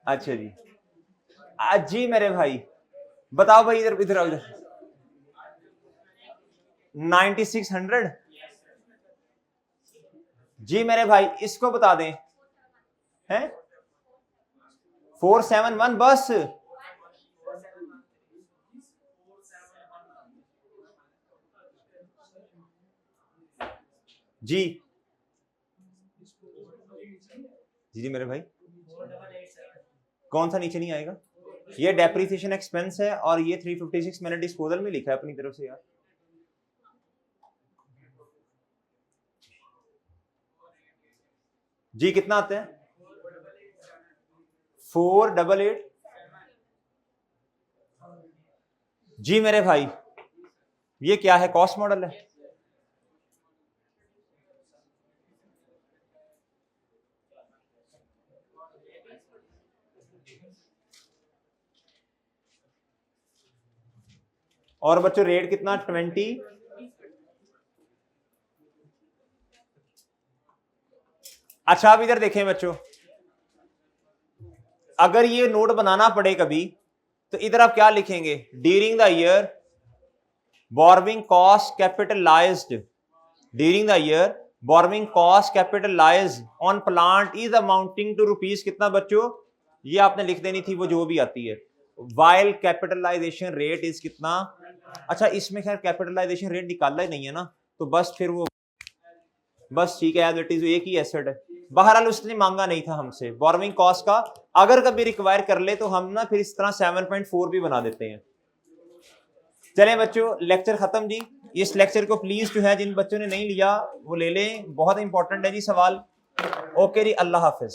अच्छा जी, आज जी मेरे भाई बताओ भाई, इधर इधर इधर 9600 जी मेरे भाई, इसको बता दें हैं 471 बस जी जी मेरे भाई, कौन सा नीचे नहीं आएगा? ये डेप्रिसिएशन एक्सपेंस है और ये 356 मैंने डिस्पोजल में लिखा है अपनी तरफ से यार। जी कितना आता है? 488 जी मेरे भाई, ये क्या है? कॉस्ट मॉडल है। और बच्चों रेट कितना? 20। अच्छा अब इधर देखें बच्चों, अगर ये नोट बनाना पड़े कभी तो इधर आप क्या लिखेंगे? During the year borrowing cost capitalised, during the year borrowing cost capitalised on plant is amounting to rupees कितना बच्चों? ये आपने लिख देनी थी, वो जो भी आती है। वाइल कैपिटलाइजेशन रेट इज कितना? अच्छा इसमें खैर कैपिटलाइजेशन रेट निकाला ही नहीं है ना, तो बस फिर वो बस ठीक है, एज इट इज एक ही एसेट है। बहरहाल उसने मांगा नहीं था हमसे बोरोइंग कॉस्ट का, अगर कभी रिक्वायर कर ले तो हम ना फिर इस तरह 7.4 भी बना देते हैं। चलें बच्चों, लेक्चर खत्म जी। इस लेक्चर को प्लीज जो है जिन बच्चों ने नहीं लिया वो ले लें, बहुत इंपॉर्टेंट है जी सवाल। ओके जी, अल्लाह हाफिज।